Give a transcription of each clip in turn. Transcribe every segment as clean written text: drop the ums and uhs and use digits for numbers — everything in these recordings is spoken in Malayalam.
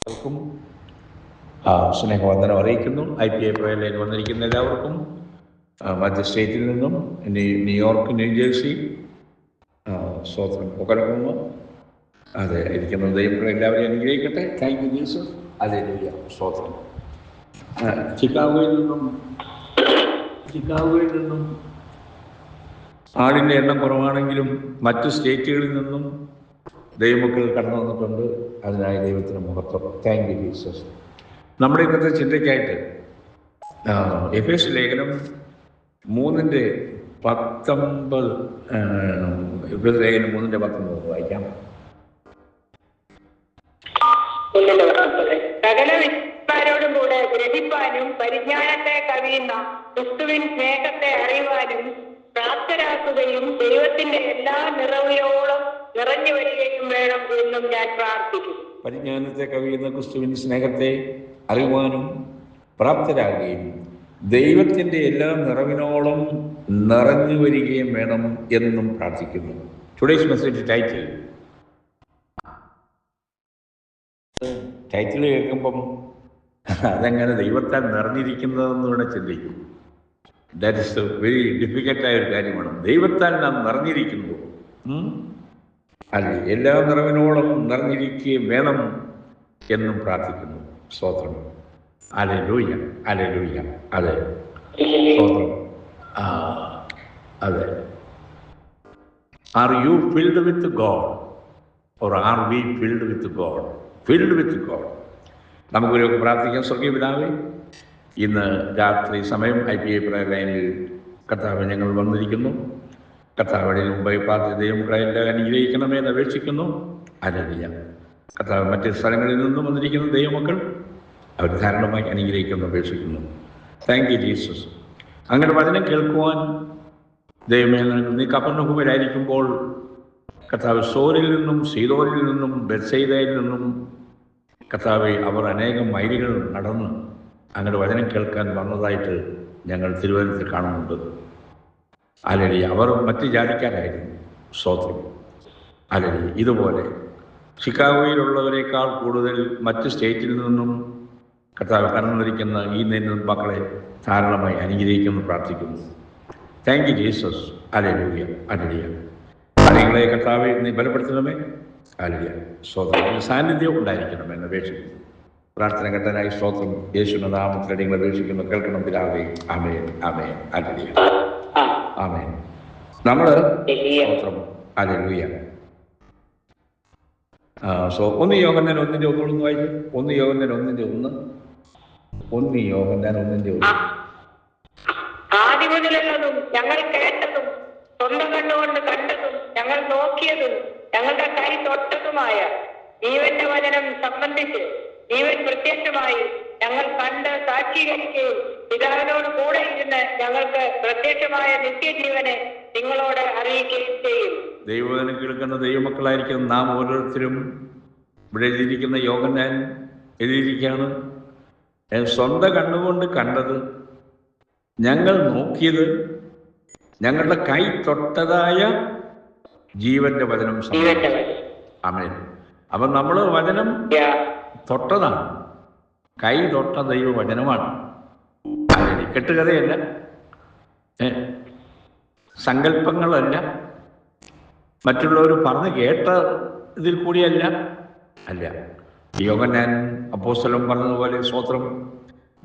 എല്ലാവർക്കും സ്നേഹവന്ദനം അറിയിക്കുന്നു. IPA പ്രയറിലേക്ക് വന്നിരിക്കുന്ന എല്ലാവർക്കും മറ്റ് സ്റ്റേറ്റിൽ നിന്നും ന്യൂയോർക്ക്, ന്യൂജേഴ്സി, സ്വതന്ത്രം ഒക്കലക്കുന്നു. അതെ, ഇരിക്കുന്ന ദൈവം എല്ലാവരെയും അനുഗ്രഹിക്കട്ടെ. Thank you Jesus. ഹല്ലേലൂയ. സ്വതന്ത്രം. ചിക്കാഗോയിൽ നിന്നും ആളിൻ്റെ എണ്ണം കുറവാണെങ്കിലും മറ്റു സ്റ്റേറ്റുകളിൽ നിന്നും ദൈവമക്കൾ കടന്നു വന്നിട്ടുണ്ട്. അതിനായി ദൈവത്തിന് മഹത്വം. Thank you Jesus. നമ്മുടെ ഇന്നത്തെ ചിന്തയ്ക്കായിട്ട് എഫേസ്യ ലേഖനം 3:19 എഫേസ്യ ലേഖനം 3:19 വായിക്കാം. സകല വിശ്വാസരോടും കൂടെ ഗ്രഹിപ്പാനും പരിജ്ഞാനത്തെ കവിയുന്ന ക്രിസ്തുവിൻ സ്നേഹത്തെ അറിയുവാനും പ്രാപ്തരാക്കുകയും ദൈവത്തിന്റെ എല്ലാ നിറവിലോളം നിറഞ്ഞു വരികയും വേണം എന്നും ഞാൻ പ്രാർത്ഥിക്കുന്നു. പരിജ്ഞാനത്തെ കവിയുന്ന ക്രിസ്തുവിൻ സ്നേഹത്തെ അറിയുവാനും പ്രാപ്തരാകുകയും ദൈവത്തിന്റെ എല്ലാ നിറവിനോളം നിറഞ്ഞു വരികയും വേണം എന്നും പ്രാർത്ഥിക്കുന്നു. ടുഡേയ്സ് മെസ്സേജ് ടൈറ്റിൽ കേൾക്കുമ്പം അതെങ്ങനെ ദൈവത്താൽ നിറഞ്ഞിരിക്കുന്നതെന്ന് വേണം ചിന്തിക്കും. ദാറ്റ് ഇസ് വെരി ഡിഫിക്കൽട്ടായ ഒരു കാര്യമാണ്. ദൈവത്താൽ നാം നിറഞ്ഞിരിക്കുന്നു, അല്ലെ, എല്ലാ നിറവിനോളം നിറഞ്ഞിരിക്കുകയും വേണം എന്നും പ്രാർത്ഥിക്കുന്നു. സ്തോത്രം. ഹല്ലേലൂയ, ഹല്ലേലൂയ. അതെ, സ്തോത്രം. അതെ. Are you filled with God or are we filled with God? Filled with God. നമുക്കൊരു പ്രാർത്ഥിക്കാം. സ്വർഗീയ പിതാവേ, ഇന്ന് രാത്രി സമയം IPA പ്രയർ ലൈനിൽ കർത്താവ് ഞങ്ങൾ വന്നിരിക്കുന്നു. കർത്താവിന് മുമ്പായി പ്രാർത്ഥിക്കുകയും എല്ലാം അനുഗ്രഹിക്കണമെന്ന് അപേക്ഷിക്കുന്നു. ഹല്ലേലൂയ. കർത്താവ് മറ്റ് സ്ഥലങ്ങളിൽ നിന്നും വന്നിരിക്കുന്ന ദൈവമക്കൾ അവർ ധാരാളമായി അനുഗ്രഹിക്കുന്നു, അപേക്ഷിക്കുന്നു. Thank you Jesus. അങ്ങനെ വചനം കേൾക്കുവാൻ ദൈവമേ, നീ കപ്പർന്നഹൂമിലായിരിക്കുമ്പോൾ കർത്താവ് സോരിൽ നിന്നും സീദോനിൽ നിന്നും ബെത്സയിദയിൽ നിന്നും കർത്താവെ അവർ അനേകം മൈലുകൾ നടന്ന് അങ്ങനെ വചനം കേൾക്കാൻ വന്നതായിട്ട് ഞങ്ങൾ തിരുവനന്തപുരത്തിൽ കാണുന്നുണ്ട്. ഹല്ലേലൂയ. അവർ മറ്റ് ജാതിക്കാരായിരുന്നു. സ്തോത്രം. ഹല്ലേലൂയ. ഇതുപോലെ ചിക്കാഗോയിലുള്ളവരെക്കാൾ കൂടുതൽ മറ്റ് സ്റ്റേറ്റിൽ നിന്നും കർത്താവ് കടന്നിരിക്കുന്ന ഈ മക്കളെ ധാരാളമായി അനുഗ്രഹിക്കുന്നു, പ്രാർത്ഥിക്കുന്നു. Thank you Jesus. Hallelujah, hallelujah. കാര്യങ്ങളെ കർത്താവെ നീ ബലപ്പെടുത്തണമേ. ഹല്ലേലൂയ. സ്തോത്രം. സാന്നിധ്യം ഉണ്ടായിരിക്കണമേ എന്ന് അപേക്ഷിക്കുന്നു. പ്രാർത്ഥന കേട്ടനായി സ്തോത്രം. യേശുവിന്റെ നാമത്തിൽ നിങ്ങൾ അപേക്ഷിക്കുന്നു. കേൾക്കണം പിതാവേ. ആമേൻ, ആമേൻ. ഹല്ലേലൂയ, ആമേൻ. നമ്മള് സ്തോത്രം. ഹല്ലേലൂയ. 1 യോഹന്നാൻ 1:1 വായിക്കും. 1 യോഹന്നാൻ 1:1. 1 യോഹന്നാൻ 1:1. ആദ്യം മുതലുള്ളതും ഞങ്ങൾ കേട്ടതും സ്വന്തം കണ്ണുകൊണ്ട് കണ്ടതും ഞങ്ങൾ നോക്കിയതും ഞങ്ങളുടെ കൈ തൊട്ടതുമായ ജീവന്റെ വചനം സംബന്ധിച്ച് ജീവൻ പ്രത്യക്ഷമായി ഞങ്ങൾ കണ്ട് സാക്ഷീകരിക്കുകയും പിതാവിനോട് കൂടെ ഇരുന്ന് ഞങ്ങൾക്ക് പ്രത്യക്ഷമായ നിത്യജീവനെ നിങ്ങളോട് അറിയിക്കുകയും ചെയ്യും. ദൈവവചനം കേൾക്കുന്ന ദൈവമക്കളായിരിക്കും നാം ഓരോരുത്തരും. ഇവിടെ എഴുതിയിരിക്കുന്ന യോഹന്നാൻ എഴുതിയിരിക്കുകയാണ്, സ്വന്തം കണ്ണുകൊണ്ട് കണ്ടത്, ഞങ്ങൾ നോക്കിയത്, ഞങ്ങളുടെ കൈ തൊട്ടതായ ജീവന്റെ വചനം. ആമേൻ. അപ്പം നമ്മൾ വചനം തൊട്ടതാണ്, കൈ തൊട്ട ദൈവവചനമാണ്. കെട്ടുകഥയല്ല, സങ്കല്പങ്ങളല്ല, മറ്റുള്ളവർ പറഞ്ഞു കേട്ട ഇതിൽ കൂടിയല്ല. അല്ല, യോഹന്നാൻ അപ്പോസ്തലൻ പറഞ്ഞതുപോലെ സ്തോത്രം,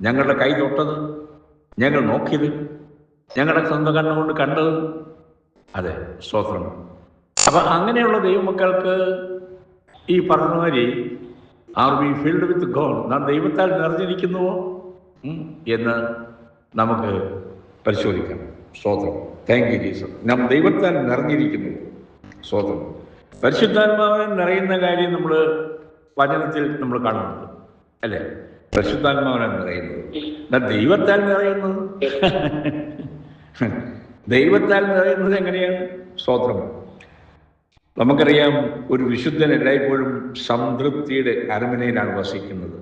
ഞങ്ങളുടെ കൈ തൊട്ടത്, ഞങ്ങൾ നോക്കിയത്, ഞങ്ങളുടെ സ്വന്തം കണ്ണുകൊണ്ട് കണ്ടത്. അതെ, സ്തോത്രം. അപ്പം അങ്ങനെയുള്ള ദൈവമക്കൾക്ക് ഈ പറഞ്ഞ മാതിരി are we filled with God, നാം ദൈവത്താൽ നിറഞ്ഞിരിക്കുന്നുവോ എന്ന് നമുക്ക് പരിശോധിക്കാം. സ്തോത്രം. Thank you Jesus. നാം ദൈവത്താൽ നിറഞ്ഞിരിക്കുന്നു. സ്തോത്രം. പരിശുദ്ധാത്മാവിനെ നിറയുന്ന കാര്യം നമ്മൾ വചനത്തിൽ നമ്മൾ കാണുന്നുണ്ട്, അല്ലേ? പരിശുദ്ധാത്മാവിനെ നിറയുന്നത്, ദൈവത്താൽ നിറയുന്നത്. ദൈവത്താൽ നിറയുന്നത് എങ്ങനെയാണ്? സ്തോത്രം. നമുക്കറിയാം, ഒരു വിശുദ്ധൻ എല്ലായ്പ്പോഴും സംതൃപ്തിയുടെ അരമനയിലാണ് വസിക്കുന്നത്.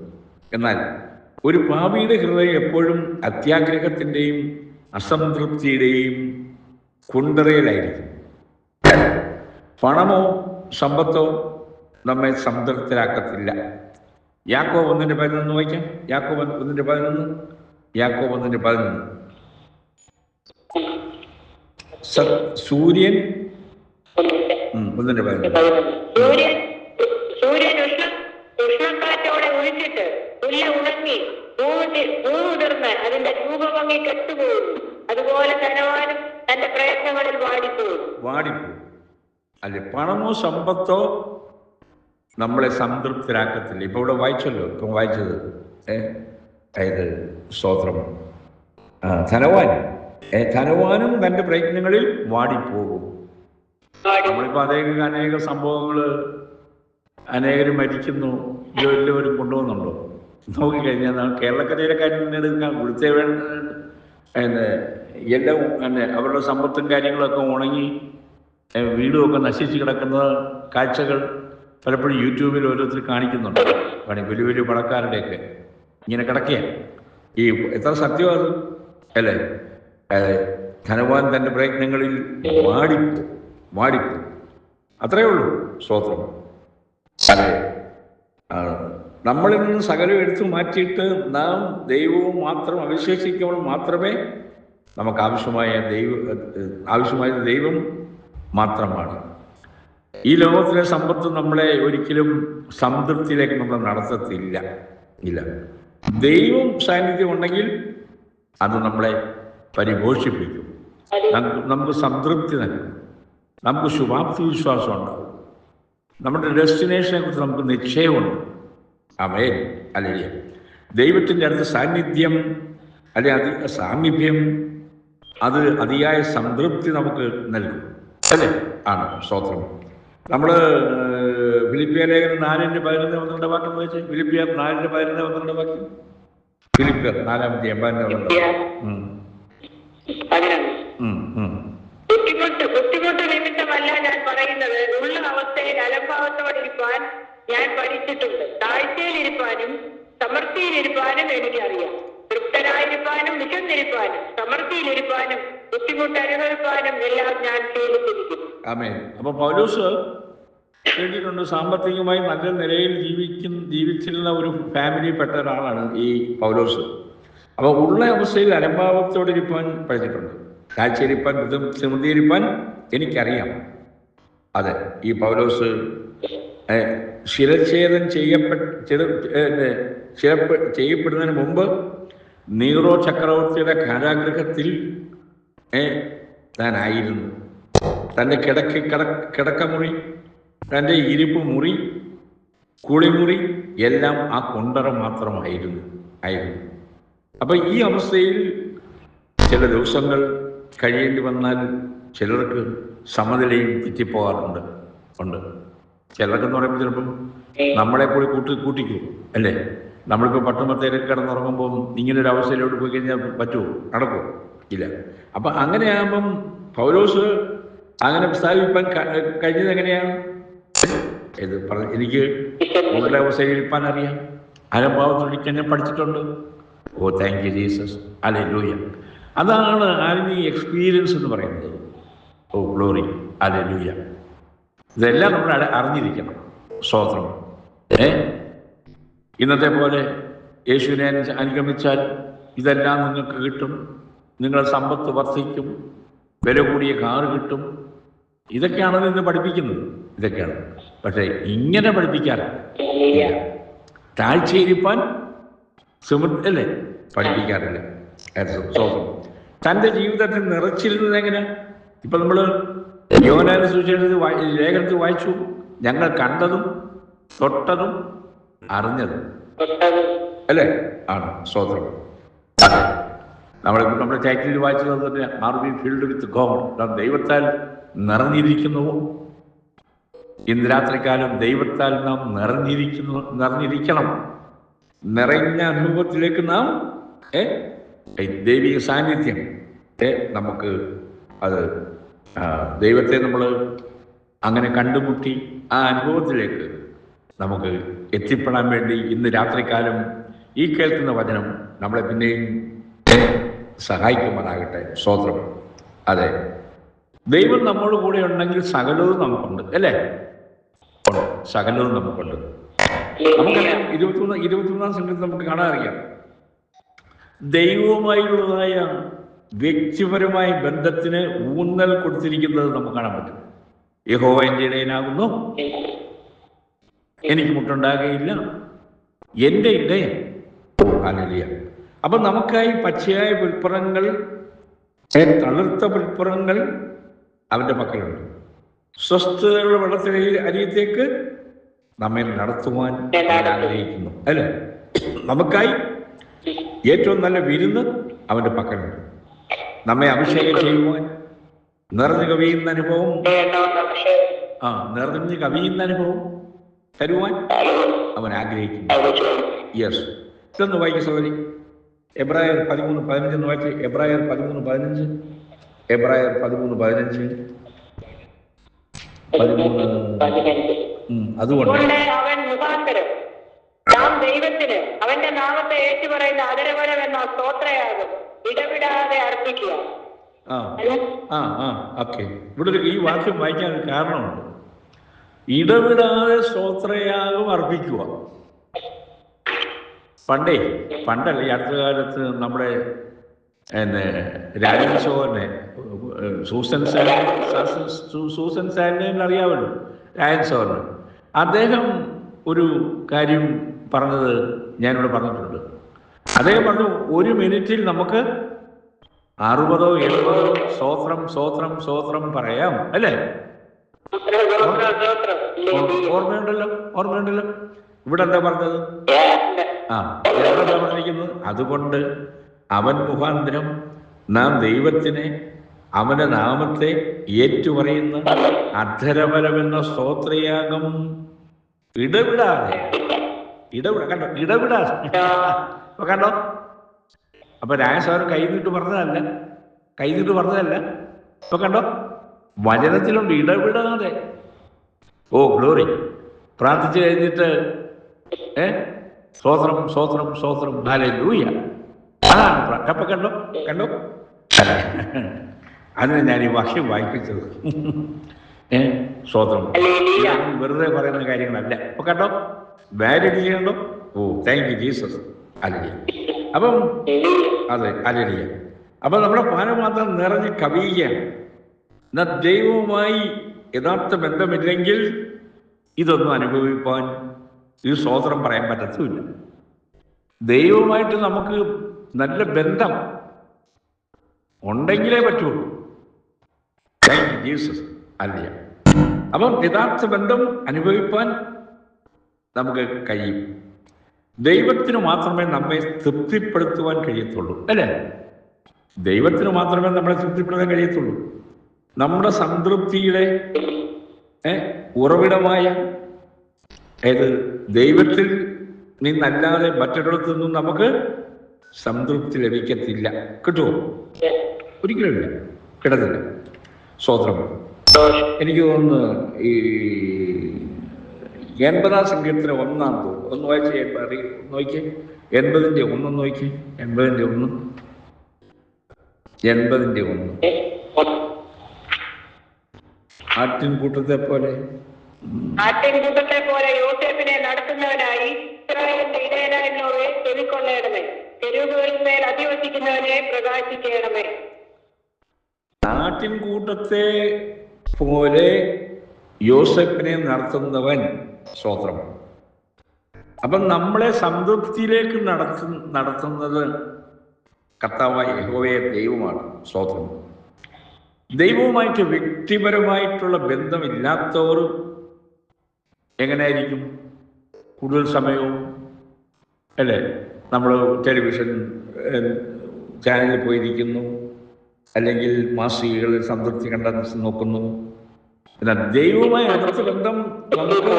എന്നാൽ ഒരു പാപിയുടെ ഹൃദയം എപ്പോഴും അത്യാഗ്രഹത്തിൻ്റെയും അസംതൃപ്തിയുടെയും കുണ്ടറയിലായിരിക്കും. പണമോ സമ്പത്തോ നമ്മെ സംതൃപ്തരാക്കത്തില്ല. യാക്കോബ് 1:11 വായിക്കാം. യാക്കോബ് 1:11. യാക്കോബ് 1:11. സൂര്യൻ 1:11. സൂര്യൻ ഉഷ്ണക്കാറ്റോടെ ഒഴിച്ചിട്ട് പുല്ല് ഉണങ്ങി പൂവിടർന്ന് അതിന്റെ രൂപഭംഗി കെട്ടുപോകുന്നു. അതുപോലെ ധനവാനും തന്റെ പ്രയത്നങ്ങളിൽ വാടിപ്പോകും. അല്ലെ, പണമോ സമ്പത്തോ നമ്മളെ സംതൃപ്തരാക്കത്തില്ല. ഇപ്പൊ ഇവിടെ വായിച്ചല്ലോ, ഇപ്പം വായിച്ചത് അതായത് സ്തോത്രം, ധനവാനും തന്റെ പ്രയത്നങ്ങളിൽ വാടിപ്പോകും. നമ്മളിപ്പോ അനേക സംഭവങ്ങൾ, അനേകരും മരിക്കുന്നു, എല്ലാവരും കൊണ്ടുപോകുന്നുണ്ടോ? നോക്കിക്കഴിഞ്ഞാൽ കേരളക്കരയിലെ കാര്യം തന്നെ എടുക്കാം. ഇവിടുത്തെ എല്ലാം അവരുടെ സമ്പത്തും കാര്യങ്ങളൊക്കെ ഉണങ്ങി വീടുമൊക്കെ നശിച്ച് കിടക്കുന്ന കാഴ്ചകൾ പലപ്പോഴും യൂട്യൂബിൽ ഓരോരുത്തർ കാണിക്കുന്നുണ്ട്. വലിയ വലിയ പണക്കാരുടെയൊക്കെ ഇങ്ങനെ കിടക്കുക. ഈ എത്ര സത്യം അത് അല്ലേ? ധനവാൻ തൻ്റെ പ്രയത്നങ്ങളിൽ വാടിപ്പോ അത്രയേ ഉള്ളൂ. സ്തോത്രം. അതെ, നമ്മളിൽ നിന്ന് സകലം എടുത്തു മാറ്റിയിട്ട് നാം ദൈവവും മാത്രം അവിശേഷിക്കുമ്പോൾ മാത്രമേ നമുക്ക് ആവശ്യമായ ദൈവം മാത്രമാണ്. ഈ ലോകത്തിലെ സമ്പത്ത് നമ്മളെ ഒരിക്കലും സംതൃപ്തിയിലേക്ക് നമ്മൾ നടത്തത്തില്ല. ദൈവം സാന്നിധ്യം ഉണ്ടെങ്കിൽ അത് നമ്മളെ പരിപോഷിപ്പിക്കും. നമുക്ക് സംതൃപ്തി നൽകും. നമുക്ക് ശുഭാപ്തി വിശ്വാസം ഉണ്ടാവും. നമ്മുടെ ഡെസ്റ്റിനേഷനെ കുറിച്ച് നമുക്ക് നിശ്ചയമുണ്ട്. ആമേൻ. ഹല്ലേലൂയ. ദൈവത്തിൻ്റെ അടുത്ത് സാന്നിധ്യം സാമീപ്യം അത് അതിയായ സംതൃപ്തി നമുക്ക് നൽകും. അല്ലേ? ആണ്. സ്തോത്രം. നമ്മൾ ഫിലിപ്പിയ ലേഖനം 4:11 വാക്യം വായിച്ചേ. ഫിലിപ്പിയർ 4:11 വാക്യം. ഫിലിപ്പിയർ 4:11. ബുദ്ധിമുട്ട് നിമിത്തമല്ല ഞാൻ പറയുന്നത്, ഉള്ള അവസ്ഥയിൽ അലംഭാവത്തോടിരിക്കാൻ ഞാൻ പഠിച്ചിട്ടുണ്ട്. താഴ്ചയിലിരിപ്പാനും സമൃദ്ധിയിലിരിപ്പാനും എനിക്കറിയാം. തൃപ്തനായിരിക്കാനും വിശന്നിരിപ്പാനും സമൃദ്ധിയിലിരിപ്പാനും ബുദ്ധിമുട്ട് അനുഭവിപ്പാനും എല്ലാം ഞാൻ ശീലിച്ചിരിക്കുന്നു. ആമേൻ. അപ്പൊ പൗലോസ് കേട്ടിട്ടുണ്ട്, സാമ്പത്തികമായി നല്ല നിലയിൽ ജീവിച്ചിരുന്ന ഒരു ഫാമിലി പെട്ട ഒരാളാണ് ഈ പൗലോസ്. അപ്പോൾ ഉള്ള അവസ്ഥയിൽ അലംഭാവത്തോടിരിപ്പാൻ പഠിച്ചിട്ടുണ്ട്. കാഴ്ചയിരിപ്പാൻ സമൃദ്ധിയിരിപ്പാൻ എനിക്കറിയാം. അതെ, ഈ പൗലോസ് ശിരച്ഛേദം ചെയ്യപ്പെടുന്നതിന് മുമ്പ് നീറോ ചക്രവർത്തിയുടെ കാരാഗൃഹത്തിൽ താനായിരുന്നു. തൻ്റെ കിടക്കമുറി, തൻ്റെ ഇരിപ്പ് മുറി, കുളിമുറി എല്ലാം ആ കൊണ്ടറ മാത്രമായിരുന്നു. അപ്പം ഈ അവസ്ഥയിൽ ചില ദിവസങ്ങൾ കഴിയേണ്ടി വന്നാൽ ചിലർക്ക് സമനിലയും തെറ്റിപ്പോകാറുണ്ട്. ചിലർക്കെന്ന് പറയുമ്പോൾ ചിലപ്പം നമ്മളെ കൂടി കൂട്ടിക്കും അല്ലേ? നമ്മളിപ്പോൾ പട്ടുമത്തേക്ക് കിടന്നുറങ്ങുമ്പം ഇങ്ങനൊരു അവസ്ഥയിലോട്ട് പോയി കഴിഞ്ഞാൽ പറ്റുമോ? നടക്കുമോ? ഇല്ല. അപ്പം അങ്ങനെയാകുമ്പം പൗലോസ് അങ്ങനെ സ്ഥാപിപ്പാൻ കഴിഞ്ഞത് എങ്ങനെയാണ്? എനിക്ക് ഉള്ള അവസ്ഥയിൽ ഇരിപ്പാൻ അറിയാം, അലംഭാവത്തോടിരിക്കാൻ ഞാൻ പഠിച്ചിട്ടുണ്ട്. ഓ താങ്ക് യു ജീസസ്, ഹല്ലേലൂയ. അതാണ് ആരുടെ എക്സ്പീരിയൻസ് എന്ന് പറയുന്നത്. ഓ ഗ്ലോറി, ഹല്ലേലൂയ. ഇതെല്ലാം നമ്മൾ അറിഞ്ഞിരിക്കണം. സ്തോത്രം. ഇന്നത്തെ പോലെ യേശുവിനെ അനുഗമിച്ചാൽ ഇതെല്ലാം നിങ്ങൾക്ക് കിട്ടും, നിങ്ങളുടെ സമ്പത്ത് വർദ്ധിക്കും, വില കൂടിയ കാറ് കിട്ടും. ഇതൊക്കെയാണല്ലോ ഇന്ന് പഠിപ്പിക്കുന്നത്. ഇതൊക്കെയാണ്. പക്ഷേ ഇങ്ങനെ പഠിപ്പിക്കാറില്ല. താഴ്ചയിരിപ്പാൻ അല്ലേ പഠിപ്പിക്കാറില്ല. സ്തോത്രം. തൻ്റെ ജീവിതത്തിൽ നിറച്ചിരുന്നത് എങ്ങനെ? ഇപ്പം നമ്മൾ യോഹന്നാന്റെ സുവിശേഷത്തിൽ ലേഖനത്തിൽ വായിച്ചു, ഞങ്ങൾ കണ്ടതും തൊട്ടതും അറിഞ്ഞതും അല്ലേ? ആണ്. സ്തോത്രം. നമ്മുടെ ടൈറ്റിൽ വായിച്ചത് തന്നെ, are we filled with God? നാം ദൈവത്താൽ നിറഞ്ഞിരിക്കുന്നുവോ? ഇന്ന് രാത്രികാലം ദൈവത്താൽ നാം നിറഞ്ഞിരിക്കണം. നിറഞ്ഞ അനുഭവത്തിലേക്ക് നാം ദൈവിക സാന്നിധ്യം നമുക്ക് അത് ദൈവത്തെ നമ്മൾ അങ്ങനെ കണ്ടുമുട്ടി ആ അനുഭവത്തിലേക്ക് നമുക്ക് എത്തിപ്പെടാൻ വേണ്ടി ഇന്ന് രാത്രികാലം ഈ കേൾക്കുന്ന വചനം നമ്മളെ പിന്നെയും സഹായിക്കുമാറാകട്ടെ. സ്തോത്രം. അതെ, ദൈവം നമ്മോട് കൂടെ ഉണ്ടെങ്കിൽ സകലവും നമുക്കുണ്ട് അല്ലേ? സകലവും നമുക്കുണ്ട്. നമുക്കറിയാം 23-ാം സംഘത്തിൽ നമുക്ക് കാണാറിയാം ദൈവവുമായുള്ളതായ വ്യക്തിപരമായ ബന്ധത്തിന് ഊന്നൽ കൊടുത്തിരിക്കുന്നത് നമുക്ക് കാണാൻ പറ്റും. യഹോവ എൻ്റെ ഇടയനാകുന്നു, എനിക്ക് മുട്ടുണ്ടാകുകയില്ല, എൻ്റെ ഇടയൻ. ഹല്ലേലൂയ. അപ്പൊ നമുക്കായി പച്ചയായ പുൽപ്പുറങ്ങൾ, തളിർത്ത പുൽപ്പുറങ്ങൾ അവന്റെ പക്കലുണ്ട്. സ്വസ്ഥതയുള്ള വെള്ളത്തിലെ അരിയത്തേക്ക് നമ്മെ നടത്തുവാൻ ആഗ്രഹിക്കുന്നു, അല്ലേ? നമുക്കായി ഏറ്റവും നല്ല വിരുന്ന് അവന്റെ പക്കലുണ്ട്. നമ്മെ അഭിഷേകം ചെയ്യുവാൻ, നിറഞ്ഞു കവിയുന്ന അനുഭവം തരുവാൻ അവൻ ആഗ്രഹിക്കുന്നു. യെസ്. ഇതൊന്ന് വായിക്കുക സഹോദരി. എബ്രായർ 13:15 വായിച്ച്. എബ്രായർ 13:15. എബ്രായർ 13:15. അതുകൊണ്ട് അവൻ മുഖാന്തരം നാം ദൈവത്തിന് അവന്റെ നാമത്തെ ഏറ്റുപറയുന്ന അതരവരം എന്ന സ്തോത്രയാകും ഇടവിടാതെ അർപ്പിക്കുക. ഓക്കെ. ഇവിടെ ഈ വാക്യം വായിക്കാൻ ഒരു കാരണമുണ്ട്. ഇടവിടാതെ സ്തോത്രയാകും അർപ്പിക്കുക. പണ്ടല്ല, ഈ അടുത്ത കാലത്ത് നമ്മുടെ രാജൻ സോറിനെ, സൂസൻ സാലിനെ അറിയാമല്ലോ, രാജൻ സോറിന്. അദ്ദേഹം ഒരു കാര്യം പറഞ്ഞത് ഞാനിവിടെ പറഞ്ഞിട്ടുണ്ട്. അദ്ദേഹം പറഞ്ഞു, 1 മിനിറ്റിൽ നമുക്ക് 60-70 സ്തോത്രം പറയാം, അല്ലേ? ഓർമ്മയുണ്ടല്ലോ. ഇവിടെ എന്താ പറഞ്ഞത്? എന്താ പറഞ്ഞിരിക്കുന്നത്? അതുകൊണ്ട് അവൻ മുഖാന്തരം നാം ദൈവത്തിനെ അവന്റെ നാമത്തെ ഏറ്റുപറയുന്ന അധരവരമെന്ന സ്തോത്രയാഗം ഇടവിടാതെ കണ്ടോ. അപ്പൊ രാജസാറ് കൈനീട്ട് പറഞ്ഞതല്ല. ഇപ്പൊ കണ്ടോ, വചനത്തിലുണ്ട് ഇടവിടാതെ. Oh glory. പ്രാർത്ഥിച്ചു കഴിഞ്ഞിട്ട് സ്തോത്രം ഹല്ലേലൂയ. അപ്പൊ കണ്ടോ അതിന് ഞാൻ ഈ വാക്യം വായിപ്പിച്ചത്. സ്തോത്രം വെറുതെ പറയുന്ന കാര്യങ്ങളല്ല. അപ്പൊ കണ്ടോ, വാലിഡേറ്റ് ചെയ്യണ്ടോ. ഓ താങ്ക് യു ജീസസ്. ഹല്ലേലൂയ. അപ്പം അതെ, ഹല്ലേലൂയ. അപ്പൊ നമ്മുടെ പാനപാത്രം നിറഞ്ഞ് കവിയുകയാണ്. എന്നാൽ ദൈവവുമായി യഥാർത്ഥ ബന്ധമില്ലെങ്കിൽ ഇതൊന്നും അനുഭവിപ്പാൻ, ഈ സ്തോത്രം പറയാൻ പറ്റത്തുമില്ല. ദൈവവുമായിട്ട് നമുക്ക് നല്ല ബന്ധം ഉണ്ടെങ്കിലേ പറ്റുള്ളൂ. Thank you Jesus. ഹല്ലേലൂയ. അപ്പം യഥാർത്ഥ ബന്ധം അനുഭവിപ്പാൻ നമുക്ക് കഴിയും. ദൈവത്തിന് മാത്രമേ നമ്മെ തൃപ്തിപ്പെടുത്തുവാൻ കഴിയത്തുള്ളൂ, അല്ലേ? ദൈവത്തിന് മാത്രമേ നമ്മളെ തൃപ്തിപ്പെടുത്താൻ കഴിയത്തുള്ളൂ. നമ്മുടെ സംതൃപ്തിയുടെ ഉറവിടമായ ദൈവത്തിൽ നിന്നല്ലാതെ മറ്റൊരിടത്തു നിന്നും നമുക്ക് സംതൃപ്തി ലഭിക്കത്തില്ല. കിട്ടുമോ? ഒരിക്കലുമില്ല, കിടത്തില്ല. സ്തോത്രം. എനിക്ക് തോന്നുന്നു ഈ 80-ാം സങ്കീർത്തനം 1-ാം തോന്നുന്നു. ഒന്ന് വായിച്ച് നോക്കിയേ. 80-ന്റെ 1 നോക്കി. 80-ന്റെ 1. ആട്ടിൻകൂട്ടത്തെ പോലെ യോസേഫിനെ നടത്തുന്നവനായി ഇസ്രായേലിന്റെ ഇടയനായിരുന്നവരെ ചെവിക്കൊള്ളണമേ. തെരുവുകളിന്മേൽ അധിവസിക്കുന്നവനെ പ്രകാശിക്കണമേ. ആട്ടിൻകൂട്ടത്തെ പോലെ യോസേഫിനെ നടത്തുന്നവൻ. സ്തോത്രം. അപ്പം നമ്മളെ സംതൃപ്തിയിലേക്ക് നടത്തുന്നത് കർത്താവായ യഹോവയെ ദൈവമാണ്. സ്തോത്രം. ദൈവവുമായിട്ട് വ്യക്തിപരമായിട്ടുള്ള ബന്ധമില്ലാത്തവർ എങ്ങനെയായിരിക്കും? കൂടുതൽ സമയവും, അല്ലേ, നമ്മൾ ടെലിവിഷൻ ചാനലിൽ പോയിരിക്കുന്നു, അല്ലെങ്കിൽ മാസികകളിൽ സംതൃപ്തി കണ്ടെത്തി നോക്കുന്നു. എന്നാൽ ദൈവവുമായി അടുത്ത ബന്ധം നമുക്ക്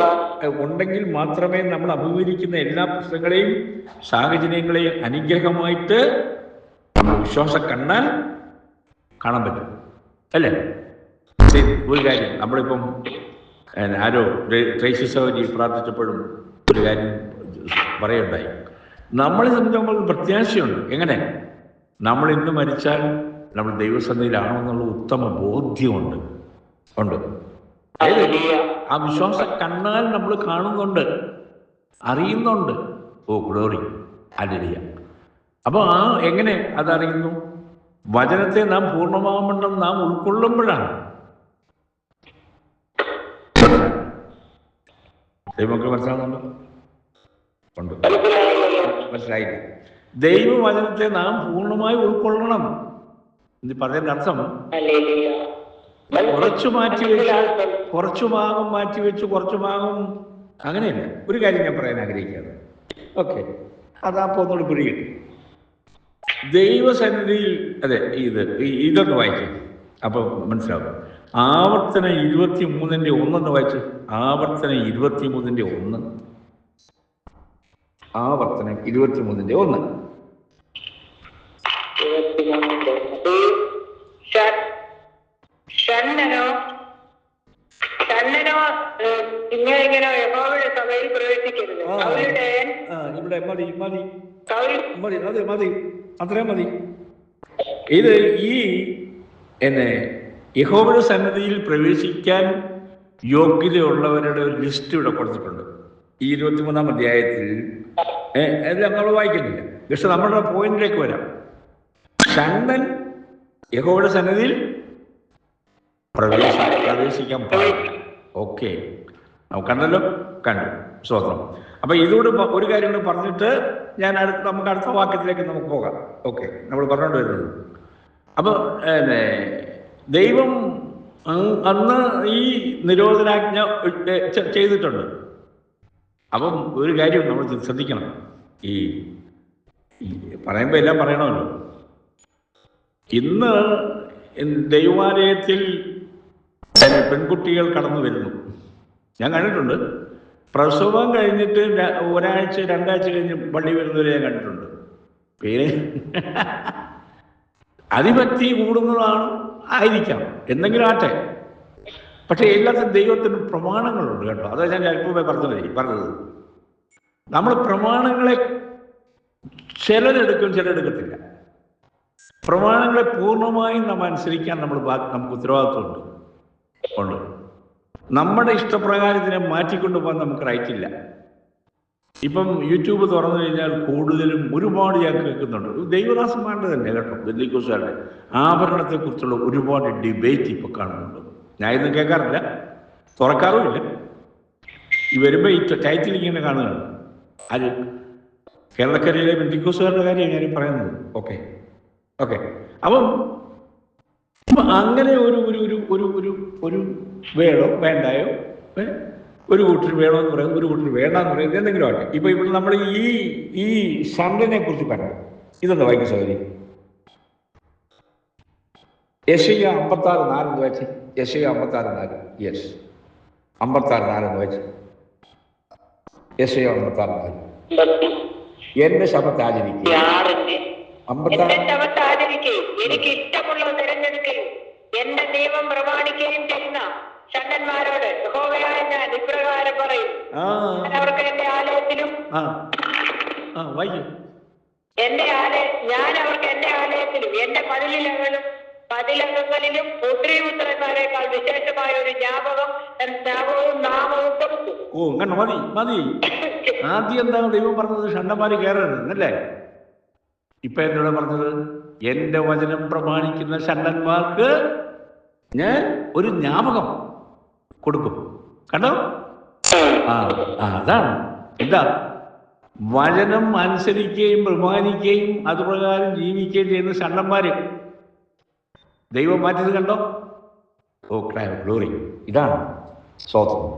ഉണ്ടെങ്കിൽ മാത്രമേ നമ്മൾ അഭിമുഖീകരിക്കുന്ന എല്ലാ പ്രശ്നങ്ങളെയും സാഹചര്യങ്ങളെയും അനുഗ്രഹമായിട്ട് നമ്മൾ വിശ്വാസം കാണാൻ പറ്റും, അല്ലേ? ഒരു കാര്യം നമ്മളിപ്പം ആരോ ട്രേസി സഹോദരി പ്രാർത്ഥിച്ചപ്പോഴും ഒരു കാര്യം പറയുണ്ടായി. നമ്മളെ സംബന്ധിച്ച് പ്രത്യാശയുണ്ട്. എങ്ങനെ? നമ്മൾ ഇന്ന് മരിച്ചാൽ നമ്മൾ ദൈവസന്നിധിയിലാണെന്നുള്ള ഉത്തമ ബോധ്യമുണ്ട്. ആ വിശ്വാസ കണ്ണാൽ നമ്മൾ കാണുന്നുണ്ട്. അറിയുന്നുണ്ട്. ഓ ഗ്ലോറി, ഹല്ലേലൂയ. അപ്പോൾ എങ്ങനെ അതറിയുന്നു? വചനത്തെ നാം പൂർണ്ണമാവണ്ണം നാം ഉൾക്കൊള്ളുമ്പോഴാണ്. ദൈവമക്കൾ മനസ്സിലാകുന്നുണ്ടോ? ഉണ്ട്. മനസ്സിലായില്ല. ദൈവവചനത്തെ നാം പൂർണ്ണമായി ഉൾക്കൊള്ളണം. ഇത് പറയുന്ന അർത്ഥം കുറച്ചു മാറ്റിവെച്ച്, കുറച്ചു ഭാഗം മാറ്റിവെച്ച്, കുറച്ചു ഭാഗം അങ്ങനെയല്ല. ഒരു കാര്യം ഞാൻ പറയാൻ ആഗ്രഹിക്കുകയാണ്. ഓക്കെ, അതപ്പോൾ ഒന്നുകൂടി പിടികിട്ടും. ദൈവസന്നിധിയിൽ അതെ ഇതൊന്ന് വായിക്കും, അപ്പോൾ മനസ്സിലാവും. ആവർത്തനം 23:1 വായിച്ചു. ആവർത്തനം 23:1. ആവർത്തനം 23:1. ഇങ്ങനെ യഹോവയുടെ സഭയിൽ പ്രവേശിക്കരുത്. ഇവിടെ മതി, അത്രയും മതി. ഇത് ഈ യഹോവയുടെ സന്നിധിയിൽ പ്രവേശിക്കാൻ യോഗ്യതയുള്ളവരുടെ ഒരു ലിസ്റ്റ് ഇവിടെ കൊടുത്തിട്ടുണ്ട് ഈ 23-ാം അധ്യായത്തിൽ. എല്ലാം നമ്മൾ വായിക്കുന്നില്ല, പക്ഷെ നമ്മളുടെ പോയിന്റിലേക്ക് വരാം. ഷണ്ടൻ യഹോവയുടെ സന്നിധിയിൽ പ്രവേശിക്കാൻ പാടില്ല. ഓക്കെ, നമുക്ക് കണ്ടല്ലോ, കണ്ടു, സ്വതന്ത്രം. അപ്പം ഇതുകൊണ്ട് ഒരു കാര്യം കൂടെ പറഞ്ഞിട്ട് നമുക്ക് അടുത്ത വാക്യത്തിലേക്ക് നമുക്ക് പോകാം. ഓക്കെ, നമ്മൾ പറഞ്ഞുകൊണ്ട് വരുന്നത്. അപ്പോൾ ദൈവം അന്ന് ഈ നിരോധനാജ്ഞ ചെയ്തിട്ടുണ്ട്. അപ്പം ഒരു കാര്യം നമ്മൾ ശ്രദ്ധിക്കണം, ഈ പറയുമ്പോൾ എല്ലാം പറയണമല്ലോ. ഇന്ന് ദൈവാലയത്തിൽ പെൺകുട്ടികൾ കടന്നു വരുന്നു. ഞാൻ കണ്ടിട്ടുണ്ട്. പ്രസവം കഴിഞ്ഞിട്ട് ഒരാഴ്ച 2 ആഴ്ച കഴിഞ്ഞ് പള്ളി വരുന്നവരെ ഞാൻ കണ്ടിട്ടുണ്ട്. പേര് അതിഭക്തി കൂടുന്നതാണ് ആയിരിക്കാം, എന്തെങ്കിലും ആട്ടെ. പക്ഷെ എല്ലാത്തിനും ദൈവത്തിന് പ്രമാണങ്ങളുണ്ട് കേട്ടോ. അതാ ഞാൻ അല്പമേ പറഞ്ഞത്. നമ്മൾ പ്രമാണങ്ങളെ ചിലരെടുക്കും, ചിലരെടുക്കത്തില്ല. പ്രമാണങ്ങളെ പൂർണ്ണമായും നാം അനുസരിക്കാൻ നമുക്ക് ഉത്തരവാദിത്വമുണ്ട്. നമ്മുടെ ഇഷ്ടപ്രകാരത്തിനെ മാറ്റിക്കൊണ്ടുപോകാൻ നമുക്ക് റൈറ്റില്ല. ഇപ്പം യൂട്യൂബ് തുറന്നു കഴിഞ്ഞാൽ കൂടുതലും ഒരുപാട് ഞാൻ കേൾക്കുന്നുണ്ട്. ദൈവദാസന്മാരുടെ തന്നെ കേട്ടോ, ബന്ധുക്കോസുകാരുടെ ആഭരണത്തെക്കുറിച്ചുള്ള ഒരുപാട് ഡിബേറ്റ് ഇപ്പോൾ കാണുന്നുണ്ട്. ഞാൻ ഇന്നും കേൾക്കാറില്ല, തുറക്കാറുമില്ല. ഈ വരുമ്പോൾ ഈ ടൈറ്റിൽ ഇങ്ങനെ കാണുകയാണ്. അത് കേരളക്കരയിലെ ബന്ധുക്കോസുകാരുടെ കാര്യമാണ് ഞാൻ പറയുന്നത്. ഓക്കെ, അപ്പം അങ്ങനെ ഒരു ഒരു ഒരു ഒരു ഒരു വേണോ വേണ്ടായോ, ഒരു കൂട്ടർ വേണമെന്ന് പറയുന്നത്, ഒരു കൂട്ടർ വേണ്ടെന്ന് പറയുന്നത്, എന്തെങ്കിലും ആട്ടെ. ഇപ്പൊ ഇവിടെ നമ്മൾ ഈ ഷണ്ടനെ കുറിച്ച് പറഞ്ഞു. ഇതെന്താ വായിക്കും സൗകര്യം? യെശയ്യാ 56:4 വായിച്ച്. യെശയ്യാ 56:4. യെസ്, 56:4 വായിച്ച്. യെശയ്യാ 56:4. എന്റെ ശബത്ത് ആചരിക്കുക. എനിക്ക് ഇഷ്ടമുള്ളത് തിരഞ്ഞെടുക്കുകയും എന്റെ നിയമം പ്രമാണിക്കുകയും ചെയ്യുന്ന ഷണ്ടന്മാരോട് യഹോവയായ ഞാൻ ഇപ്രകാരം പറയും, അവർക്ക് എന്റെ ആലയത്തിലും ഞാൻ അവർക്ക് എന്റെ ആലയത്തിലും എന്റെ പതിലംഗങ്ങളിലും പുത്രീപുത്രന്മാരെക്കാൾ വിശേഷമായ ഒരു ജ്ഞാപകവും നാമവും കൊടുത്തു. മതി. ആദ്യം എന്താണ് ദൈവം പറഞ്ഞത്? ഷണ്ടന്മാര് കയറരുത് എന്നല്ലേ? ഇപ്പൊ എന്നോട് പറഞ്ഞത്, എന്റെ വചനം പ്രമാണിക്കുന്ന ഷണ്ടന്മാർക്ക് ഞാൻ ഒരു ജ്ഞാപകം കൊടുക്കും. കണ്ടോ? അതാണ് എന്താ വചനം അനുസരിക്കുകയും ബഹുമാനിക്കുകയും അതുപ്രകാരം ജീവിക്കുകയും ചെയ്യുന്ന ഷണ്ടന്മാര് ദൈവം മാറ്റിയത് കണ്ടോ? ഓ ഗ്ലോറി, ഇതാണ് സ്വതന്ത്രം.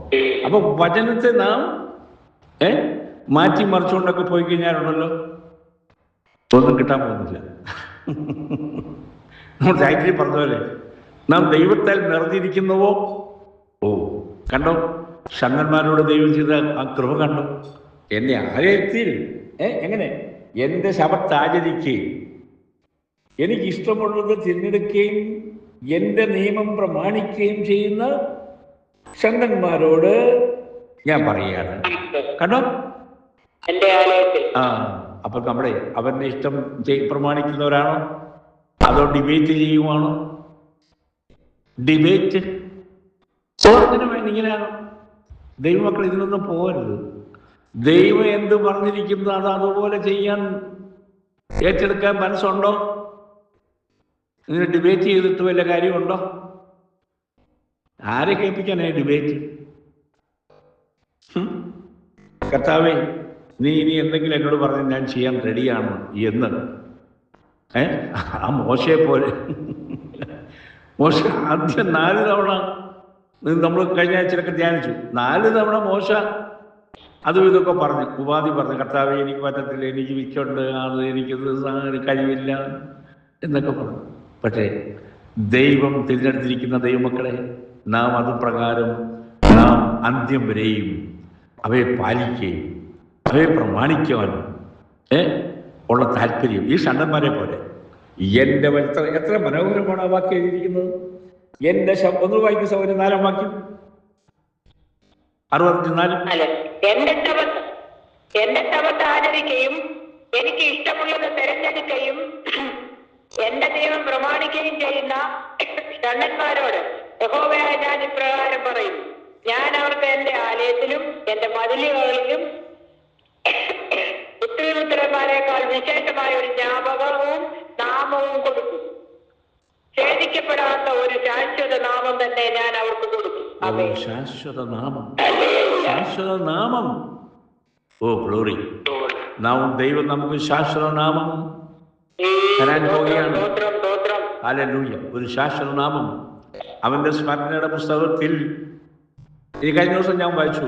അപ്പൊ വചനത്തെ നാം മാറ്റി മറിച്ചുകൊണ്ടൊക്കെ പോയി കഴിഞ്ഞാലുണ്ടല്ലോ, ഒന്നും കിട്ടാൻ പോകുന്നില്ല. നമ്മൾ സാഹിത്യം പറഞ്ഞ പോലെ നാം ദൈവത്താൽ നിറഞ്ഞിരിക്കുന്നുവോ? കണ്ടോ? ഷണ്ടന്മാരോട് ദൈവം ചെയ്ത ആ കൃപ കണ്ടോ? എന്നെ ആലയത്തിൽ എങ്ങനെ എൻ്റെ ശബത്ത് ആചരിക്കുകയും എനിക്കിഷ്ടമുള്ളത് തിരഞ്ഞെടുക്കുകയും എൻ്റെ നിയമം പ്രമാണിക്കുകയും ചെയ്യുന്ന ഷണ്ടന്മാരോട് ഞാൻ പറയുകയാണ്. കണ്ടോ? അപ്പൊ നമ്മുടെ അവന്റെ ഇഷ്ടം പ്രമാണിക്കുന്നവരാണോ അതോ ഡിബേറ്റ് ചെയ്യുവാണോ? ഡിബേറ്റ് അങ്ങനെ വേണം. ഇങ്ങനെയാണോ? ദൈവമക്കൾ ഇതിനൊന്നും പോകരുത്. ദൈവം എന്ത് പറഞ്ഞിരിക്കുന്നു അത് അതുപോലെ ചെയ്യാൻ ഏറ്റെടുക്കാൻ മനസ്സുണ്ടോ? ഇതിന് ഡിബേറ്റ് ചെയ്തിട്ട് വല്ല കാര്യമുണ്ടോ? ആരെ കേൾപ്പിക്കാനായി ഡിബേറ്റ്? കർത്താവേ, നീ ഇനി എന്തെങ്കിലും എന്നോട് പറഞ്ഞ് ഞാൻ ചെയ്യാൻ റെഡിയാണ് എന്ന് ആ മോശയെ പോലെ മോശ ആദ്യം 4 തവണ നമ്മൾ കഴിഞ്ഞ ആഴ്ചയിലൊക്കെ ധ്യാനിച്ചു. 4 തവണ മോശ അതും ഇതൊക്കെ പറഞ്ഞു, ഉപാധി പറഞ്ഞു, കർത്താവേ എനിക്ക് പറ്റത്തില്ല, എനിക്ക് വിച്ചുണ്ട്, അത് എനിക്കത് കഴിവില്ല എന്നൊക്കെ പറഞ്ഞു. പക്ഷേ ദൈവം തിരഞ്ഞെടുത്തിരിക്കുന്ന ദൈവമക്കളെ, നാം അത് പ്രകാരം നാം അന്ത്യം വരെയും അവയെ പാലിക്കുകയും അവയെ പ്രമാണിക്കുവാനും ഉള്ള താല്പര്യം ഈ ഷണ്ടന്മാരെ പോലെ. എൻ്റെ എത്ര മനോഹരമാണ് ആ വാക്യം എഴുതിയിരിക്കുന്നത്. എൻ്റെ ഒന്ന് വായിക്കും സൗകര്യം 4-ാം വാക്യം 64. എന്റെ ശബത്ത് ആചരിക്കുകയും എനിക്ക് ഇഷ്ടമുള്ളത് തെരഞ്ഞെടുക്കുകയും എന്റെ ദൈവം പ്രമാണിക്കുകയും ചെയ്യുന്ന ഷണ്ടന്മാരോട് യഹോവയായ ഞാൻ ഇപ്രകാരം പറയും, ഞാൻ അവർക്ക് എന്റെ ആലയത്തിലും എന്റെ മതിലുകളിലും ഉത്തരമാരെക്കാൾ വിശേഷമായ ഒരു ജ്ഞാപകവും നാമവും കൊടുക്കും. ഛേദിക്കപ്പെടാത്ത ഒരു ശാശ്വത നാമം തന്നെ ഞാൻ അവർക്ക് കൊടുക്കും. ശാശ്വത നാമം, ശാശ്വത നാമം. Oh glory! ദൈവം നമുക്ക് ശാശ്വത നാമം തരാൻ പോവുകയാണ്. ഹല്ലേലൂയ! ഒരു ശാശ്വത നാമം അവന്റെ സ്മരണയുടെ പുസ്തകത്തിൽ. ഈ കഴിഞ്ഞ ദിവസം ഞാൻ വായിച്ചു.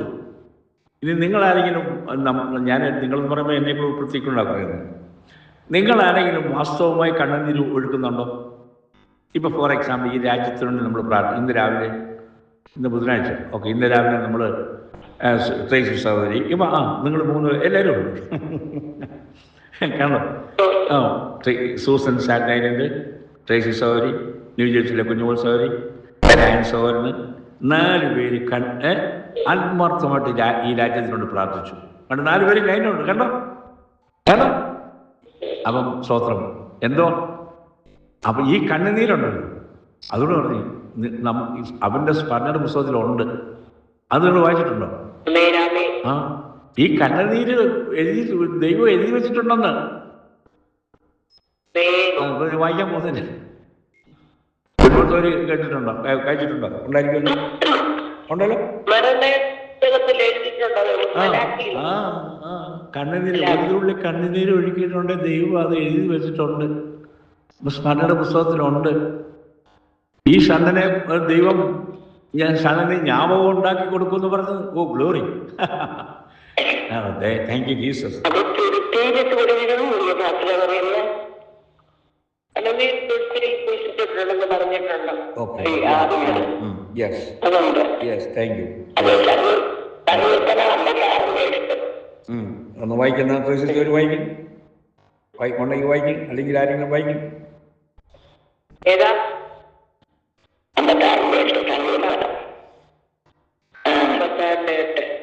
ഇനി നിങ്ങളാരെങ്കിലും, ഞാൻ നിങ്ങളെന്ന് പറയുമ്പോൾ എന്നെ പ്രത്യേകിച്ചുകൊണ്ടാണ് പറയുന്നത്, നിങ്ങളാരെങ്കിലും വാസ്തവമായി കണ്ണുനീര് ഒഴുക്കുന്നുണ്ടോ? ഇപ്പൊ ഫോർ എക്സാമ്പിൾ, ഈ രാജ്യത്തിനുണ്ട് നമ്മൾ ഇന്ന് രാവിലെ, ഇന്ന് ബുധനാഴ്ച, ഓക്കെ, ഇന്ന് രാവിലെ നമ്മൾ ട്രേസി സഹോദരി, നിങ്ങൾ 3 എല്ലാവരും ഉണ്ട് കാണോ? സൂസൻ സാറ്റൈലൻഡ്, ട്രേസി സഹോദരി, ന്യൂജേഴ്സിയിലെ കുഞ്ഞുമോൾ സഹോദരി, രായൻ സഹോദരന്, 4 പേര് ആത്മാർത്ഥമായിട്ട് ഈ രാജ്യത്തിനോട് പ്രാർത്ഥിച്ചു. കണ്ടോ? 4 പേര് ലൈനുണ്ട്. കണ്ടോ? അപ്പം സ്തോത്രം. എന്തോ അപ്പൊ ഈ കണ്ണുനീരുണ്ടല്ലോ, അതുകൊണ്ട് പറഞ്ഞു അവന്റെ സ്മരണയുടെ പുസ്തകത്തിലുണ്ട്. അത് നിങ്ങൾ വായിച്ചിട്ടുണ്ടോ? ഈ കണ്ണുനീര് ദൈവം എഴുതി വെച്ചിട്ടുണ്ടെന്ന് വായിക്കാൻ പോകുന്നില്ല. കുടുംബത്തോര് കേട്ടിട്ടുണ്ടോ? കഴിച്ചിട്ടുണ്ടോ? ഉണ്ടായിരിക്കുമല്ലോ, ഉണ്ടല്ലോ. കണ്ണുനീര്, ഒരു കണ്ണുനീര് ഒഴുക്കിയിട്ടുണ്ട്. ദൈവം അത് എഴുതി വെച്ചിട്ടുണ്ട്, സ്മരണയുടെ പുസ്തകത്തിലുണ്ട്. ഈ ഷണ്ടനെ ദൈവം ഷണ്ടനെ ജ്ഞാപകം ഉണ്ടാക്കി കൊടുക്കുമെന്ന് പറഞ്ഞു. Oh glory! Thank you Jesus. ഒന്ന് വായിക്കുന്ന ഒരു വായിക്കും, ഉണ്ടെങ്കിൽ വായിക്കും, അല്ലെങ്കിൽ ആരെങ്കിലും വായിക്കും.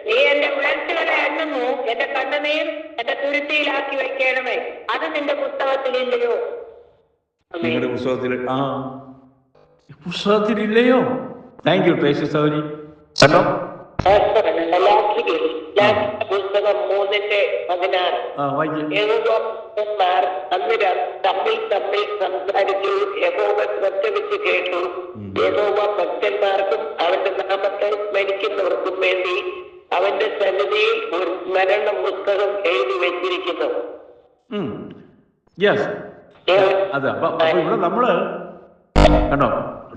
നീ എന്റെ ഉയർച്ചകളെ എണ്ണുന്നു, എന്റെ കണ്ണുനീർ എന്റെ തുരുത്തിയിലാക്കി വയ്ക്കണമേ, അത് നിന്റെ പുസ്തകത്തിലില്ലയോ? നിങ്ങളുടെ പുസ്തകത്തിലില്ലയോ? താങ്ക് യു ട്രേസി സഹോദരി. ഹലോ, പുസ്തകം 3:16. അന്ന് തമ്മിൽ സംസാരിച്ചു, യഹോവ പ്രത്യവിച്ച് കേട്ടു. യഹോവ ഭക്തന്മാർക്കും അവന്റെ നാമത്തെ സ്മരിക്കുന്നവർക്കും വേണ്ടി അവന്റെ സന്നിധിയിൽ ഒരു സ്മരണ പുസ്തകം എഴുതി വെച്ചിരിക്കുന്നു. അതെ. അപ്പൊ ഇവിടെ നമ്മള് കണ്ടോ,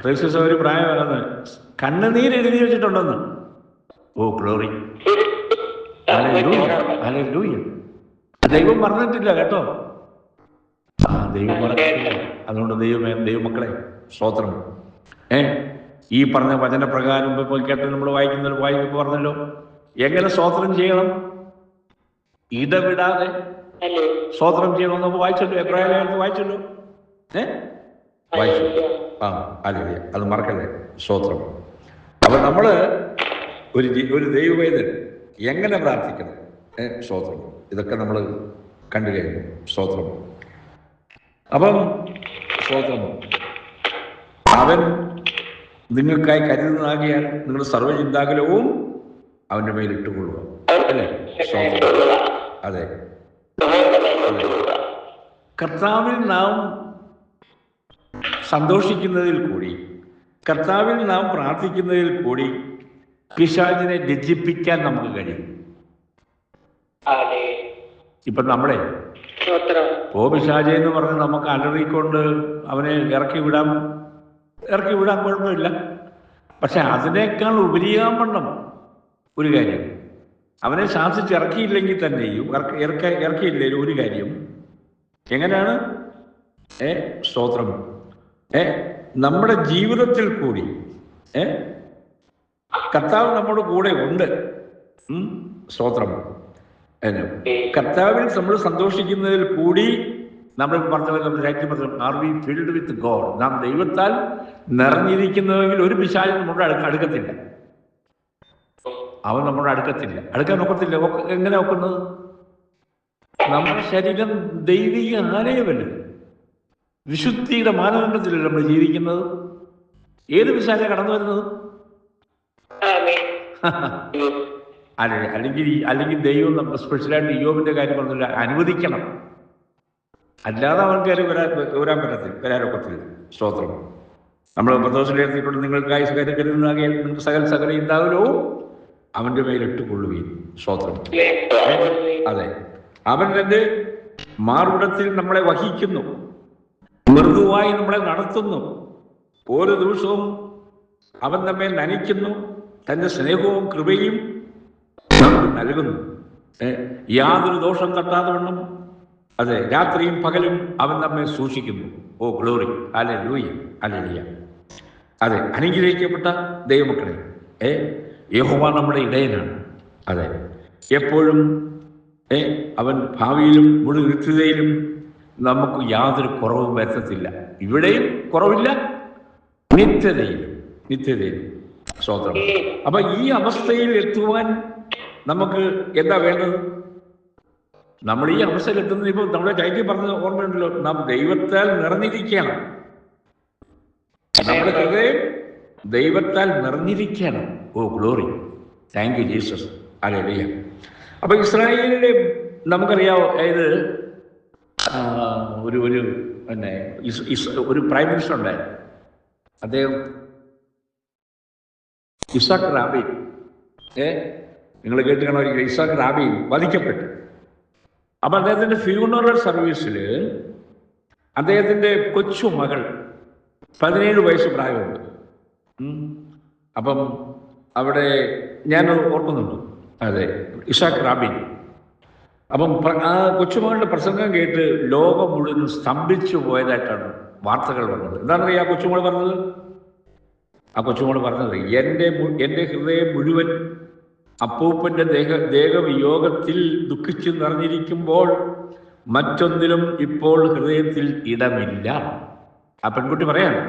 ട്രേസി സഹോദരി പ്രായമാണെന്ന് കണ്ണുനീര് എഴുതി വെച്ചിട്ടുണ്ടെന്ന്. ഓ ഗ്ലോറി! ദൈവം പറഞ്ഞിട്ടില്ല കേട്ടോ, ദൈവം പറഞ്ഞിട്ടില്ല. അതുകൊണ്ട് ദൈവമക്കളെ സ്തോത്രം. ഈ പറഞ്ഞ വചനപ്രകാരം ഇപ്പോൾ കേട്ട് നമ്മൾ വായിക്കുമ്പോൾ പറഞ്ഞല്ലോ, എങ്ങനെ സ്തോത്രം ചെയ്യണം? ഇടവിടാതെ സ്തോത്രം ചെയ്യണം. നമുക്ക് വായിച്ചല്ലോ, എബ്രായലേഖനത്തിൽ വായിച്ചല്ലോ. വായിച്ചു. ഹല്ലേലൂയ! അത് മറക്കല്ലേ. സ്തോത്രം. അപ്പൊ നമ്മള് ഒരു ദൈവവേദൻ എങ്ങനെ പ്രാർത്ഥിക്കണം? സ്തോത്രം. ഇതൊക്കെ നമ്മൾ കണ്ടു കഴിഞ്ഞു. സ്തോത്രം. അപ്പം സ്തോത്രം, അവൻ നിങ്ങൾക്കായി കരുതുന്നതാകിയാൽ നിങ്ങളുടെ സർവ്വചിന്താകുലവും അവൻ്റെ മേൽ ഇട്ടുകൊള്ളുക, അല്ലേ? അതെ, കർത്താവിൽ നാം സന്തോഷിക്കുന്നതിൽ കൂടി, കർത്താവിൽ നാം പ്രാർത്ഥിക്കുന്നതിൽ കൂടി പിശാചിനെ ലജ്ജിപ്പിക്കാൻ നമുക്ക് കഴിയും. ഇപ്പൊ നമ്മളെ പിശാചെ എന്ന് പറഞ്ഞ് നമുക്ക് അലറിക്കൊണ്ട് അവനെ ഇറക്കി വിടാൻ കുഴപ്പമില്ല. പക്ഷെ അതിനേക്കാൾ ഉപരിയാവണ്ണം ഒരു കാര്യം, അവനെ ശാസിച്ച് ഇറക്കിയില്ലെങ്കിൽ തന്നെയും ഇറക്കിയില്ലെങ്കിൽ ഒരു കാര്യം എങ്ങനെയാണ് സ്തോത്രം നമ്മുടെ ജീവിതത്തിൽ കൂടി കർത്താവ് നമ്മുടെ കൂടെ ഉണ്ട്. സ്തോത്രം. കർത്താവിൽ നമ്മൾ സന്തോഷിക്കുന്നതിൽ കൂടി നമ്മൾ പറഞ്ഞ are we filled with God, നാം ദൈവത്താൽ നിറഞ്ഞിരിക്കുന്നതെങ്കിൽ ഒരു പിശാചും നമ്മുടെ അടുക്കത്തില്ല. അവൻ നമ്മുടെ അടുക്കാൻ ഒക്കത്തില്ല. എങ്ങനെ ഒക്കുന്നത്? നമ്മുടെ ശരീരം ദൈവിക ആലയമല്ല, വിശുദ്ധിയുടെ മാനദണ്ഡത്തിലല്ല നമ്മൾ ജീവിക്കുന്നത്. ഏത് പിശാച കടന്നു വരുന്നത്? അല്ലെങ്കിൽ ദൈവം നമ്മൾ സ്പെഷ്യലായിട്ട് യോബിന്റെ കാര്യം പറഞ്ഞില്ല, അനുവദിക്കണം. അല്ലാതെ അവൻ കയറി വരാനൊക്കത്തില്ല. സ്തോത്രം. നമ്മൾ പത്രോസിൽ എഴുതിയിട്ടുണ്ട്, നിങ്ങൾക്കായി കരുതുന്നാകിയാൽ നിങ്ങൾക്ക് സകല ഉണ്ടാവലോ അവന്റെ മേലിട്ട് കൊള്ളുകയും. സ്തോത്രം. അതെ, അവൻ തന്റെ മാർവിടത്തിൽ നമ്മളെ വഹിക്കുന്നു, മൃദുവായി നമ്മളെ നടത്തുന്നു. ഓരോ ദിവസവും അവൻ നമ്മെ നനയ്ക്കുന്നു, തന്റെ സ്നേഹവും കൃപയും നമുക്ക് നൽകുന്നു. യാതൊരു ദോഷം തട്ടാതെ വണ്ണം, അതെ, രാത്രിയും പകലും അവൻ നമ്മെ സൂക്ഷിക്കുന്നു. ഓ ഗ്ലോറി, ഹല്ലേലൂയ, ഹല്ലേലൂയ. അതെ, അനുഗ്രഹിക്കപ്പെട്ട ദൈവമക്കളെ, യഹോവ നമ്മുടെ ഇടയനാണ്. അതെ, എപ്പോഴും അവൻ ഭാവിയിലും മുഴു നിത്യതയിലും നമുക്ക് യാതൊരു കുറവും വരുത്തത്തില്ല. ഇവിടെയും കുറവില്ല, നിത്യതയിലും. സ്തോത്രം. അപ്പൊ ഈ അവസ്ഥയിൽ എത്തുവാൻ നമുക്ക് എന്താ വേണ്ടത്? നമ്മൾ ഈ അവസ്ഥയിൽ എത്തുന്നത് ഇപ്പോൾ നമ്മുടെ ചൈത്യം പറഞ്ഞ ഓർമ്മയുണ്ടല്ലോ, നാം ദൈവത്താൽ നിറഞ്ഞിരിക്കണം. നമ്മുടെ ഹൃദയം ദൈവത്താൽ നിറഞ്ഞിരിക്കണം. Oh glory, thank you Jesus, hallelujah. അപ്പൊ ഇസ്രായേലിലെ നമുക്കറിയാം, അതായത് ഒരു പ്രൈം മിനിസ്റ്റർ ഉണ്ടായിരുന്നു. അദ്ദേഹം ഇസാക്ക് റാബിൻ, നിങ്ങൾ കേട്ട് കാണുമായിരിക്കും, ഇസാക്ക് റാബിൻ വധിക്കപ്പെട്ടു. അപ്പൊ അദ്ദേഹത്തിന്റെ ഫ്യൂണറൽ സർവീസിൽ അദ്ദേഹത്തിന്റെ കൊച്ചു മകൾ 17 വയസ്സ് പ്രായമുണ്ട്. അപ്പം അവിടെ ഞാൻ ഓർക്കുന്നുണ്ട്, അതെ, ഇസാക്ക് റാബിൻ. അപ്പം ആ കൊച്ചുമകളുടെ പ്രസംഗം കേട്ട് ലോകം മുഴുവൻ സ്തംഭിച്ചു പോയതായിട്ടാണ് വാർത്തകൾ വന്നത്. എന്താണെന്നറിയാം ആ കൊച്ചുമകൾ പറഞ്ഞത്? എൻ്റെ ഹൃദയം മുഴുവൻ അപ്പൂപ്പന്റെ ദേഹവിയോഗത്തിൽ ദുഃഖിച്ചു നിറഞ്ഞിരിക്കുമ്പോൾ മറ്റൊന്നിലും ഇപ്പോൾ ഹൃദയത്തിൽ ഇടമില്ല. ആ പെൺകുട്ടി പറയാണ്.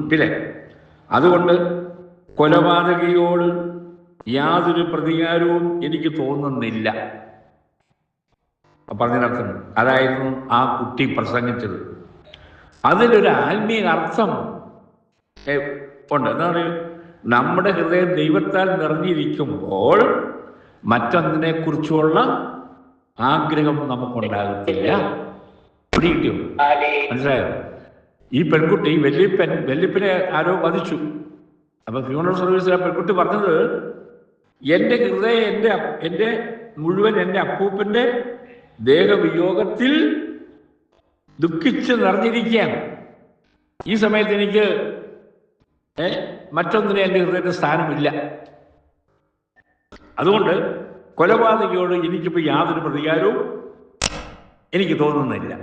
പിന്നെ അതുകൊണ്ട് കൊലപാതകിയോട് യാതൊരു പ്രതികാരവും എനിക്ക് തോന്നുന്നില്ല. പറഞ്ഞതിനർത്ഥം അതായിരുന്നു ആ കുട്ടി പ്രസംഗിച്ചത്. അതിലൊരു ആത്മീയ അർത്ഥം ഉണ്ട്. എന്താ പറയുക? നമ്മുടെ ഹൃദയം ദൈവത്താൽ നിറഞ്ഞിരിക്കുമ്പോൾ മറ്റൊന്നിനെ കുറിച്ചുള്ള ആഗ്രഹം നമുക്കുണ്ടാകത്തില്ല. പിടികിട്ടിയോ? മനസ്സിലായോ? ഈ പെൺകുട്ടി വല്യപ്പനെ ആരോ വധിച്ചു. അപ്പൊ ഫ്യൂണറൽ സർവീസിൽ ആ പെൺകുട്ടി പറഞ്ഞത്, എൻ്റെ ഹൃദയം എൻ്റെ മുഴുവൻ എൻ്റെ അപ്പൂപ്പന്റെ ദേഹവിയോഗത്തിൽ ദുഃഖിച്ച് നിറഞ്ഞിരിക്കുകയാണ്. ഈ സമയത്ത് എനിക്ക് മറ്റൊന്നിനെ എൻ്റെ ഹൃദയത്തിൽ സ്ഥാനമില്ല. അതുകൊണ്ട് കൊലപാതകിയോട് എനിക്കിപ്പോൾ യാതൊരു പ്രതികാരവും എനിക്ക് തോന്നുന്നില്ല.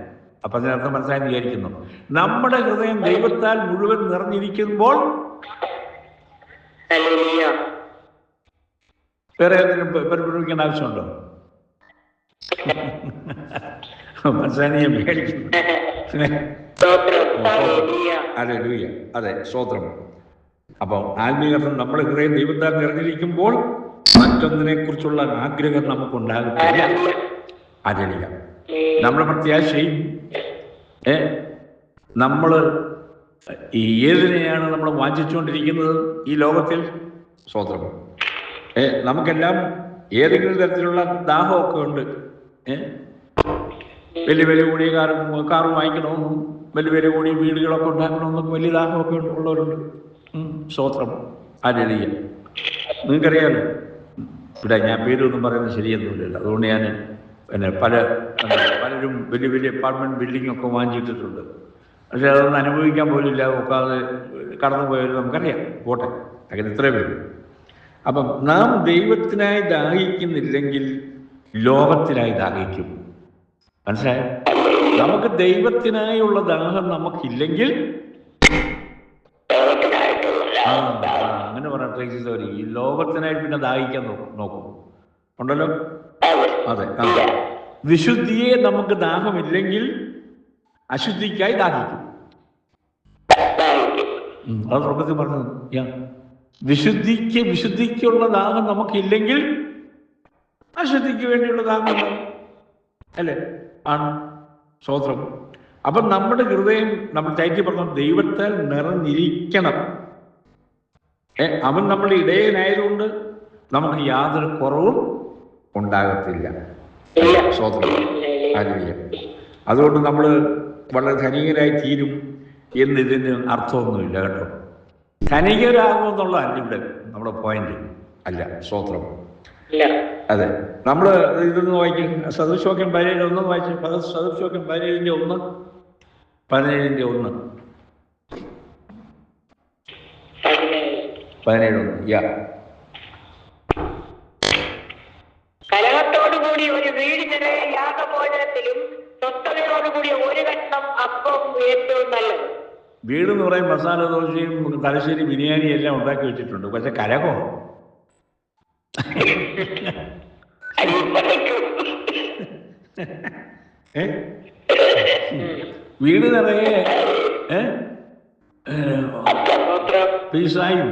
അപ്പൊ അതിനർത്ഥം മനസ്സിലായെന്ന് വിചാരിക്കുന്നു. നമ്മുടെ ഹൃദയം ദൈവത്താൽ മുഴുവൻ നിറഞ്ഞിരിക്കുമ്പോൾ വേറെ എന്തെങ്കിലും പരിപാലിക്കേണ്ട ആവശ്യമുണ്ടോ? മനസ്സിലായി ഞാൻ വിചാരിക്കുന്നു. ഹല്ലേലൂയ. അതെ, സ്തോത്രം. അപ്പം ആത്മീയർത്ഥം നമ്മുടെ ഹൃദയം ദൈവത്താൽ നിറഞ്ഞിരിക്കുമ്പോൾ മറ്റൊന്നിനെ കുറിച്ചുള്ള ആഗ്രഹം നമുക്കുണ്ടാകത്തില്ല. ഹല്ലേലൂയ. നമ്മുടെ പ്രത്യാശയും നമ്മൾ ഏതിനെയാണ് നമ്മൾ വാഞ്ചിച്ചുകൊണ്ടിരിക്കുന്നത് ഈ ലോകത്തിൽ? സ്തോത്രം. നമുക്കെല്ലാം ഏതെങ്കിലും തരത്തിലുള്ള ദാഹമൊക്കെ ഉണ്ട്. വലിയ വില കൂടിയ കാറ് വാങ്ങിക്കണമെന്നും വലിയ വില കൂടിയ വീടുകളൊക്കെ ഉണ്ടാക്കണമെന്നും വലിയ ദാഹമൊക്കെ ഉള്ളവരുണ്ട്. സ്തോത്രം. ഹല്ലേലൂയ. നിങ്ങൾക്കറിയാമല്ലോ, ഇവിടെ ഞാൻ പേരൊന്നും പറയുന്നത് ശരിയൊന്നുമില്ലല്ലോ. അതുകൊണ്ട് ഞാൻ പലരും വലിയ വലിയ അപ്പാർട്ട്മെൻറ്റ് ബിൽഡിങ്ങൊക്കെ വാങ്ങിച്ചിട്ടിട്ടുണ്ട്. പക്ഷെ അതൊന്നും അനുഭവിക്കാൻ പോലില്ല, ഒക്കാതെ കടന്നു പോയവർ നമുക്കറിയാം. പോട്ടെ, അങ്ങനെ ഇത്രയും പേര്. അപ്പം നാം ദൈവത്തിനായി ദാഹിക്കുന്നില്ലെങ്കിൽ ലോകത്തിനായി ദാഹിക്കും. മനസ്സിലായോ? നമുക്ക് ദൈവത്തിനായുള്ള ദാഹം നമുക്കില്ലെങ്കിൽ അങ്ങനെ പറയാം, ഈ ലോകത്തിനായി പിന്നെ ദാഹിക്കാൻ നോക്കും. ഉണ്ടല്ലോ? അതെ. വിശുദ്ധിയെ നമുക്ക് ദാഹമില്ലെങ്കിൽ അശുദ്ധിക്കായി ദാഹിക്കും. അത് തുടക്കത്തിൽ പറഞ്ഞത്. വിശുദ്ധിക്കുള്ള ദാഹം നമുക്കില്ലെങ്കിൽ അശുദ്ധിക്ക് വേണ്ടിയുള്ള ദാഹം ഉണ്ടാവും. അല്ലേ? ആണ്. സ്തോത്രം. അപ്പം നമ്മുടെ ഹൃദയം, നമ്മൾ ചൈറ്റി പറഞ്ഞ ദൈവത്താൽ നിറഞ്ഞിരിക്കണം. അവൻ നമ്മുടെ ഇടയനായതുകൊണ്ട് നമുക്ക് യാതൊരു കുറവും ഉണ്ടാകത്തില്ല. സ്തോത്രം. അതുകൊണ്ട് നമ്മൾ വളരെ ധനികരായി തീരും എന്നതിന് അർത്ഥമൊന്നുമില്ല കേട്ടോ. ധനികരാകുമെന്നുള്ളതല്ല ഇവിടെ നമ്മുടെ പോയിന്റ് അല്ല. സ്തോത്രം. അതെ. നമ്മൾ ഇതൊന്ന് വായിക്കും. സദൃശവാക്യം 17:1 വായിച്ചു. സദൃശവാക്യം 17:1. കലഹത്തോടുകൂടി ഒരു വീടിനിടെ യാഗഭോജനത്തിലും സ്വസ്ഥതയോടുകൂടി ഒരു കഷ്ണം അപ്പം ഏറ്റവും നല്ലത്. വീട് എന്ന് പറയും മസാല ദോശയും തലശ്ശേരി ബിരിയാണി എല്ലാം ഉണ്ടാക്കി വെച്ചിട്ടുണ്ട്. പക്ഷെ കലഹോ വീട് നിറയെ പീസായും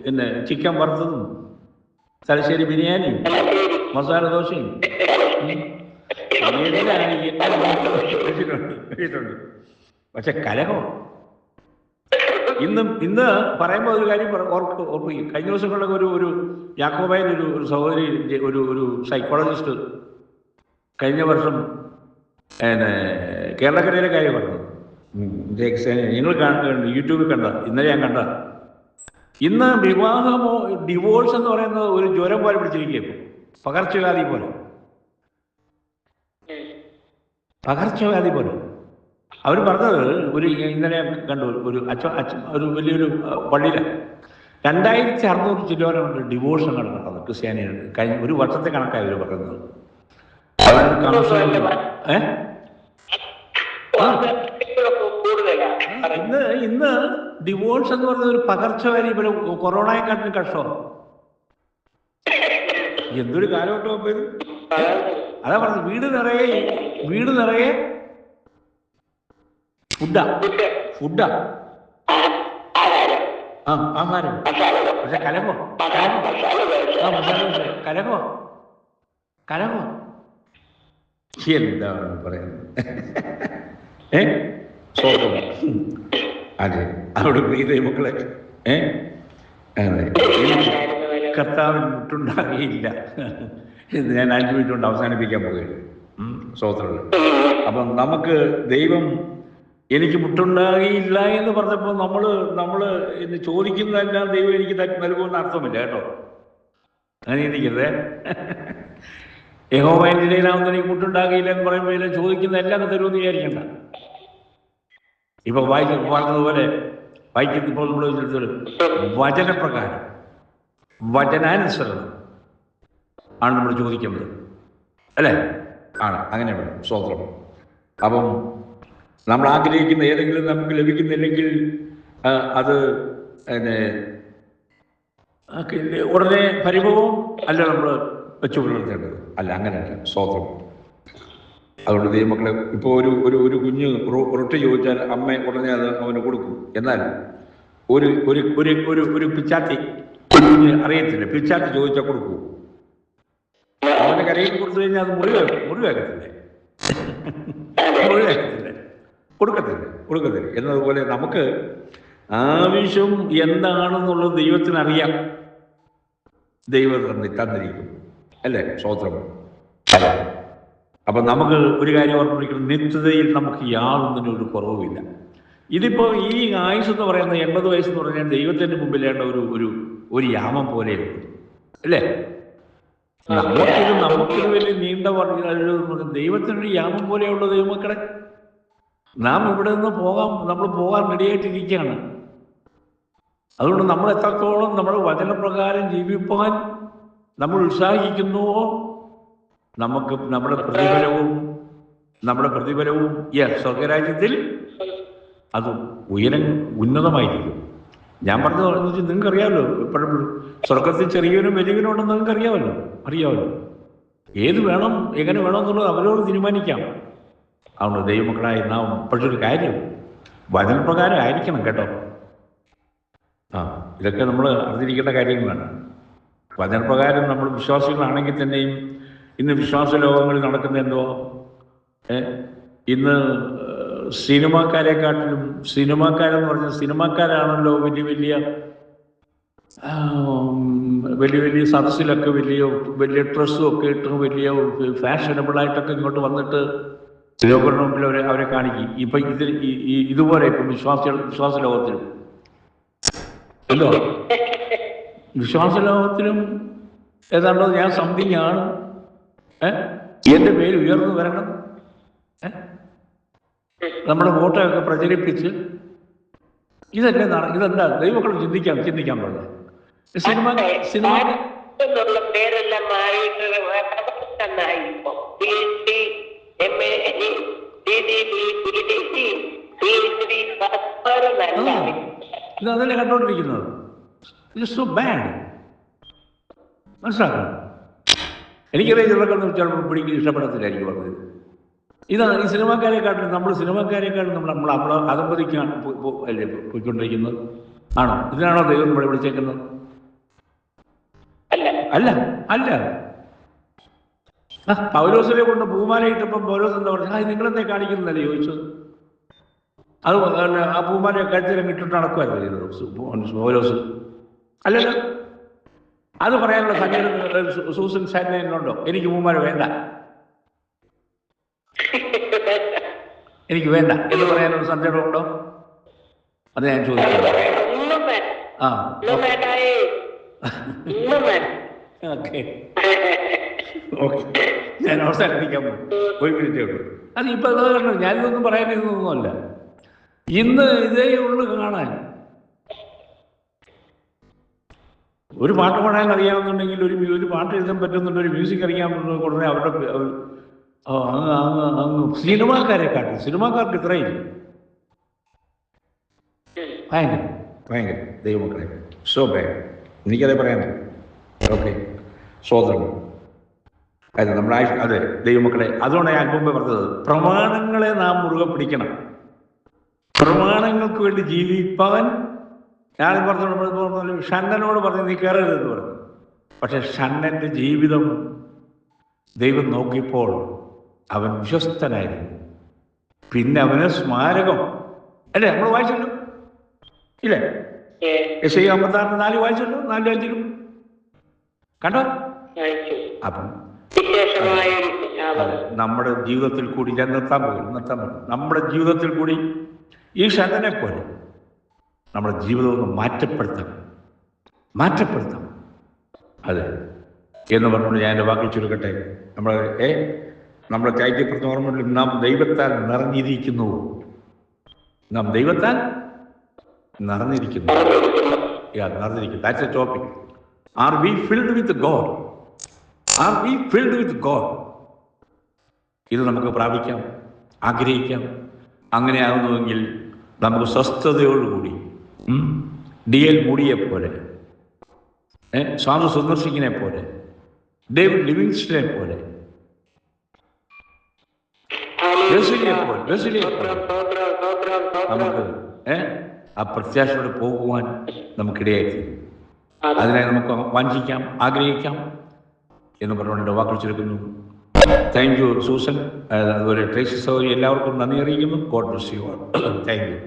പിന്നെ ചിക്കൻ വറുത്തതും തലശ്ശേരി ബിരിയാണിയും മസാല ദോശയും വെച്ചിട്ടുണ്ട്. പക്ഷെ കലഹം ഇന്ന് പറയുമ്പോൾ ഒരു കാര്യം ഓർപ്പിക്കും. കഴിഞ്ഞ ദിവസങ്ങളിലൊക്കെ ഒരു യാക്കോബായൻ ഒരു സഹോദരി, ഒരു സൈക്കോളജിസ്റ്റ് കഴിഞ്ഞ വർഷം കേരളക്കരയിലെ കാര്യം പറഞ്ഞു. നിങ്ങൾ യൂട്യൂബിൽ കണ്ട, ഇന്നലെ ഞാൻ കണ്ട. ഇന്ന് വിവാഹമോ ഡിവോഴ്സ് എന്ന് പറയുന്നത് ഒരു ജ്വരം പോലെ പിടിച്ചിരിക്കും. പകർച്ചവ്യാധി പോലെ. അവർ പറഞ്ഞത് ഇന്നലെ കണ്ടു. ഒരു വലിയൊരു പള്ളിയിൽ 2600 ചില്ലോരമുണ്ട് ഡിവോഴ്സ് നടക്കുന്നത് ക്രിസ്ത്യാനികൾ. കഴിഞ്ഞ ഒരു വർഷത്തെ കണക്കായി അവർ പറയുന്നത്. ഇന്ന് ഡിവോഴ്സ് എന്ന് പറയുന്നത് ഒരു പകർച്ചവ്യാധി പോലെ, കൊറോണയെക്കാട്ടിലും കഷ്ടമാണ്. എന്തൊരു കാലഘട്ടം ഇത്. അതാ പറഞ്ഞത്, വീട് നിറയെ ഫുഡാ ആഹാരം. പക്ഷെ കലഹോ എന്താണ് പറയുന്നത്? അതെ, അവിടെ പ്രീത മക്കളെ കർത്താവിന് മുട്ടുണ്ടാകുകയില്ല. ഞാൻ 5 മിനിറ്റ് കൊണ്ട് അവസാനിപ്പിക്കാൻ പോകുകയാണ്. സ്തോത്രങ്ങൾ. അപ്പം നമുക്ക് ദൈവം എനിക്ക് മുട്ടുണ്ടാകുകയില്ല എന്ന് പറഞ്ഞപ്പോൾ നമ്മൾ ഇന്ന് ചോദിക്കുന്നതെല്ലാം ദൈവം എനിക്ക് നൽകുമെന്ന് അർത്ഥമില്ല കേട്ടോ. അങ്ങനെ ചിന്തിക്കരുതേ. യഹോവ എൻ്റെ ഇടയിലാവുന്ന എനിക്ക് മുട്ടുണ്ടാകുകയില്ല എന്ന് പറയുമ്പോൾ ചോദിക്കുന്ന എല്ലാം തരുമെന്ന് വിചാരിക്കണ്ട. ഇപ്പൊ പറഞ്ഞതുപോലെ വായിക്കുന്നപ്പോൾ നമ്മൾ വചനപ്രകാരം വചനാനുസരണം ആണ് നമ്മൾ ചോദിക്കുന്നത്, അല്ലേ? ആണ്, അങ്ങനെ വേണം. സ്തോത്രം. അപ്പം നമ്മൾ ആഗ്രഹിക്കുന്ന ഏതെങ്കിലും നമുക്ക് ലഭിക്കുന്നില്ലെങ്കിൽ അത് ഉടനെ പരിഭവം അല്ല നമ്മൾ വെച്ചു പുലർത്തേണ്ടത്. അല്ല, അങ്ങനെയല്ല. സ്തോത്രം. അതുകൊണ്ട് ദൈവമക്കളെ, ഇപ്പോൾ ഒരു കുഞ്ഞ് റൊട്ടി ചോദിച്ചാൽ അമ്മ ഉടനെ അത് അവന് കൊടുക്കും. എന്നാൽ ഒരു പിച്ചാത്തി കുഞ്ഞ് അറിയത്തില്ല, പിച്ചാത്തി ചോദിച്ചാൽ കൊടുക്കൂ. അവൻ്റെ കരയിൽ കൊടുത്തു കഴിഞ്ഞാൽ അത് മുറിവാക്കത്തില്ലേ? കൊടുക്കത്തില്ല. എന്നതുപോലെ നമുക്ക് ആവശ്യം എന്താണെന്നുള്ളത് ദൈവത്തിനറിയാം. ദൈവം തന്നിരിക്കും. അല്ലേ? സ്തോത്രം. അതെ. അപ്പം നമുക്ക് ഒരു കാര്യം ഓർമ്മിക്കണം, നിത്യതയിൽ നമുക്ക് യാതൊന്നിനും ഒരു കുറവുമില്ല. ഇതിപ്പോൾ ഈ ആയുസ് എന്ന് പറയുന്ന 80 വയസ്സെന്ന് പറഞ്ഞാൽ ദൈവത്തിൻ്റെ മുമ്പിലേണ്ട ഒരു യാമം പോലെയുള്ളൂ. അല്ലേ? നമുക്കിത് വലിയ നീണ്ട ദൈവത്തിനൊരു യാമം പോലെയുള്ള ദൈവമക്കളെ, നാം ഇവിടെ നിന്ന് നമ്മൾ പോകാൻ റെഡിയായിട്ടിരിക്കുകയാണ്. അതുകൊണ്ട് നമ്മൾ എത്രത്തോളം നമ്മുടെ വചനപ്രകാരം ജീവിപ്പാൻ നമ്മൾ ഉത്സാഹിക്കുന്നുവോ, നമുക്ക് നമ്മുടെ പ്രതിഫലവും സ്വർഗരാജ്യത്തിൽ അത് ഉന്നതമായിരിക്കും. ഞാൻ പറഞ്ഞതെന്ന് വെച്ചാൽ നിങ്ങൾക്കറിയാമല്ലോ, എപ്പോഴും സ്വർഗത്തിൽ ചെറിയവനും വലിയവനും ഉണ്ടെന്ന് നിങ്ങൾക്കറിയാമല്ലോ. ഏത് വേണം, എങ്ങനെ വേണം എന്നുള്ളത് അവരോട് തീരുമാനിക്കാം. അതുകൊണ്ട് ദൈവമക്കളായി നാം ഇപ്പോഴൊരു കാര്യം വചനപ്രകാരം ആയിരിക്കണം കേട്ടോ. ഇതൊക്കെ നമ്മൾ അറിഞ്ഞിരിക്കേണ്ട കാര്യങ്ങളാണ്. വചനപ്രകാരം നമ്മൾ വിശ്വാസികളാണെങ്കിൽ തന്നെയും ഇന്ന് വിശ്വാസ ലോകങ്ങളിൽ നടക്കുന്ന എന്തോ, ഇന്ന് സിനിമാക്കാരെന്ന് പറഞ്ഞാൽ സിനിമാക്കാരാണല്ലോ വലിയ വലിയ സദസ്സിലൊക്കെ വലിയ ഡ്രസ്സും ഒക്കെ ഇട്ട് വലിയ ഫാഷനബിളായിട്ടൊക്കെ ഇങ്ങോട്ട് വന്നിട്ട് ലോകരുടെ മുമ്പിൽ അവരെ കാണിക്കും. ഇപ്പം ഇതുപോലെ ഇപ്പം വിശ്വാസ ലോകത്തിലും എന്തോ വിശ്വാസ ലോകത്തിലും ഏതാണ്ടോ ഞാൻ സംതിങ് ആണ്, എൻ്റെ പേര് ഉയർന്നു വരണം, നമ്മുടെ ഫോട്ടോയൊക്കെ പ്രചരിപ്പിച്ച് ഇതെന്താ ദൈവങ്ങൾ ചിന്തിക്കാൻ പാടില്ല. സിനിമ പേരെല്ലാം ഇതല്ലേ കണ്ടോണ്ടിരിക്കുന്നത്. It's so bad. മനസ്സിലാക്കണം. എനിക്കറിയാം ചിലർക്ക് ചിലപ്പോൾ പിടിക്കാൻ ഇഷ്ടപ്പെടത്തില്ലായിരിക്കും പറഞ്ഞത്. ഇതാണ് ഈ സിനിമാക്കാരെക്കാട്ടിലും നമ്മൾ അതമ്പതിക്കാണ് അല്ലേ പോയിക്കൊണ്ടിരിക്കുന്നത്. ആണോ? ഇതിനാണോ ദൈവം ഇവിടെ വിളിച്ചേക്കുന്നത്? അല്ല. പൗലോസിനെ കൊണ്ട് പൂമാല ഇട്ടപ്പം പൗലോസ് എന്താ പറഞ്ഞത്? നിങ്ങളെന്തേ കാണിക്കുന്നതല്ലേ ചോദിച്ചത്. അത് ആ പൂമാല കഴുത്തിലും ഇട്ടിട്ട് നടക്കുമായിരുന്നു ചെയ്തത് പൗലോസ്. അല്ലല്ലോ, അത് പറയാനുള്ള സംഗീതം സൂസൻ സാന്റോ എനിക്ക് പൂമാല വേണ്ട, എനിക്ക് വേണ്ട എന്ന് പറയാനുള്ള സന്ദേഹം ഉണ്ടോ? അത് ഞാൻ ചോദിച്ചു. ഞാൻ അവസാനിപ്പിക്കാൻ പോകും. ഒരു മിനിറ്റേ ഉള്ളൂ. അത് ഇപ്പൊ ഞാനിതൊന്നും പറയാനിതൊന്നുമല്ല. ഇന്ന് ഇതേ ഉള്ളു കാണാൻ. ഒരു പാട്ട് പാടാൻ അറിയാവുന്നുണ്ടെങ്കിൽ ഒരു പാട്ട് എഴുതാൻ പറ്റുന്നുണ്ട്, ഒരു മ്യൂസിക് അറിയാമെന്നുണ്ടെങ്കിൽ ഉടനെ അവരുടെ അങ്ങ് സിനിമാക്കാർക്ക് ഇത്രയില്ല. ഭയങ്കര ദൈവമക്കളെ, സോ ബാഡ്. എനിക്കതേ പറയാൻ. ഓക്കെ, സ്വതന്ത്രം. അതെ ദൈവമക്കളെ, അതുകൊണ്ട് ഞാൻ മുമ്പേ പറഞ്ഞത്, പ്രമാണങ്ങളെ നാം മുറുകെ പിടിക്കണം. പ്രമാണങ്ങൾക്ക് വേണ്ടി ജീവിപ്പാൻ ഞാൻ പറഞ്ഞു. ഷണ്ണനോട് പറഞ്ഞു നീ കയറരുതെന്ന് പറഞ്ഞു. പക്ഷെ ഷണ്ണൻ്റെ ജീവിതം ദൈവം നോക്കിയപ്പോൾ അവൻ വിശ്വസ്തനായിരുന്നു. പിന്നെ അവന് സ്മാരകം അല്ലേ നമ്മൾ വായിച്ചല്ലോ, ഇല്ലേ? യെശയ്യാ 56:4 വായിച്ചല്ലോ, 4:5 കണ്ടോ? അപ്പം നമ്മുടെ ജീവിതത്തിൽ കൂടി ഞാൻ നിർത്താൻ പോകും. നമ്മുടെ ജീവിതത്തിൽ കൂടി ഈ ഷണ്ണനെ പോലെ നമ്മുടെ ജീവിതം ഒന്ന് മാറ്റപ്പെടുത്താം. അതെ എന്ന് പറഞ്ഞുകൊണ്ട് ഞാൻ എൻ്റെ വാക്കിൽ ചുരുക്കട്ടെ. നമ്മുടെ ചൈത്യപ്രദം ഓർമ്മകളിൽ നാം ദൈവത്താൽ നിറഞ്ഞിരിക്കുന്നു. That's a topic. Are we filled with God? ഇത് നമുക്ക് പ്രാപിക്കാം, ആഗ്രഹിക്കാം. അങ്ങനെയാകുന്നുവെങ്കിൽ നമുക്ക് സ്വസ്ഥതയോടുകൂടി DL മൂഡിയെ പോലെ, സ്വാമി സുന്ദർശിക്കിനെ പോലെ, ഡേവിഡ് ലിവിങ്സ്റ്റനെ പോലെ, വെസ്ലിയെ പോലെ നമുക്ക് ആ പ്രത്യാശയോടെ പോകുവാൻ നമുക്കിടയായിത്തീരും. അതിനായി നമുക്ക് വാഞ്ചിക്കാം, ആഗ്രഹിക്കാം എന്ന് പറഞ്ഞുകൊണ്ട് എൻ്റെ വാക്കുകൾ ചുരുക്കുന്നു. താങ്ക് യു സൂസൻ, അതുപോലെ ട്രേസി സൗകര്യം എല്ലാവർക്കും നന്ദി അറിയിക്കുന്നു. God bless you all. Thank you.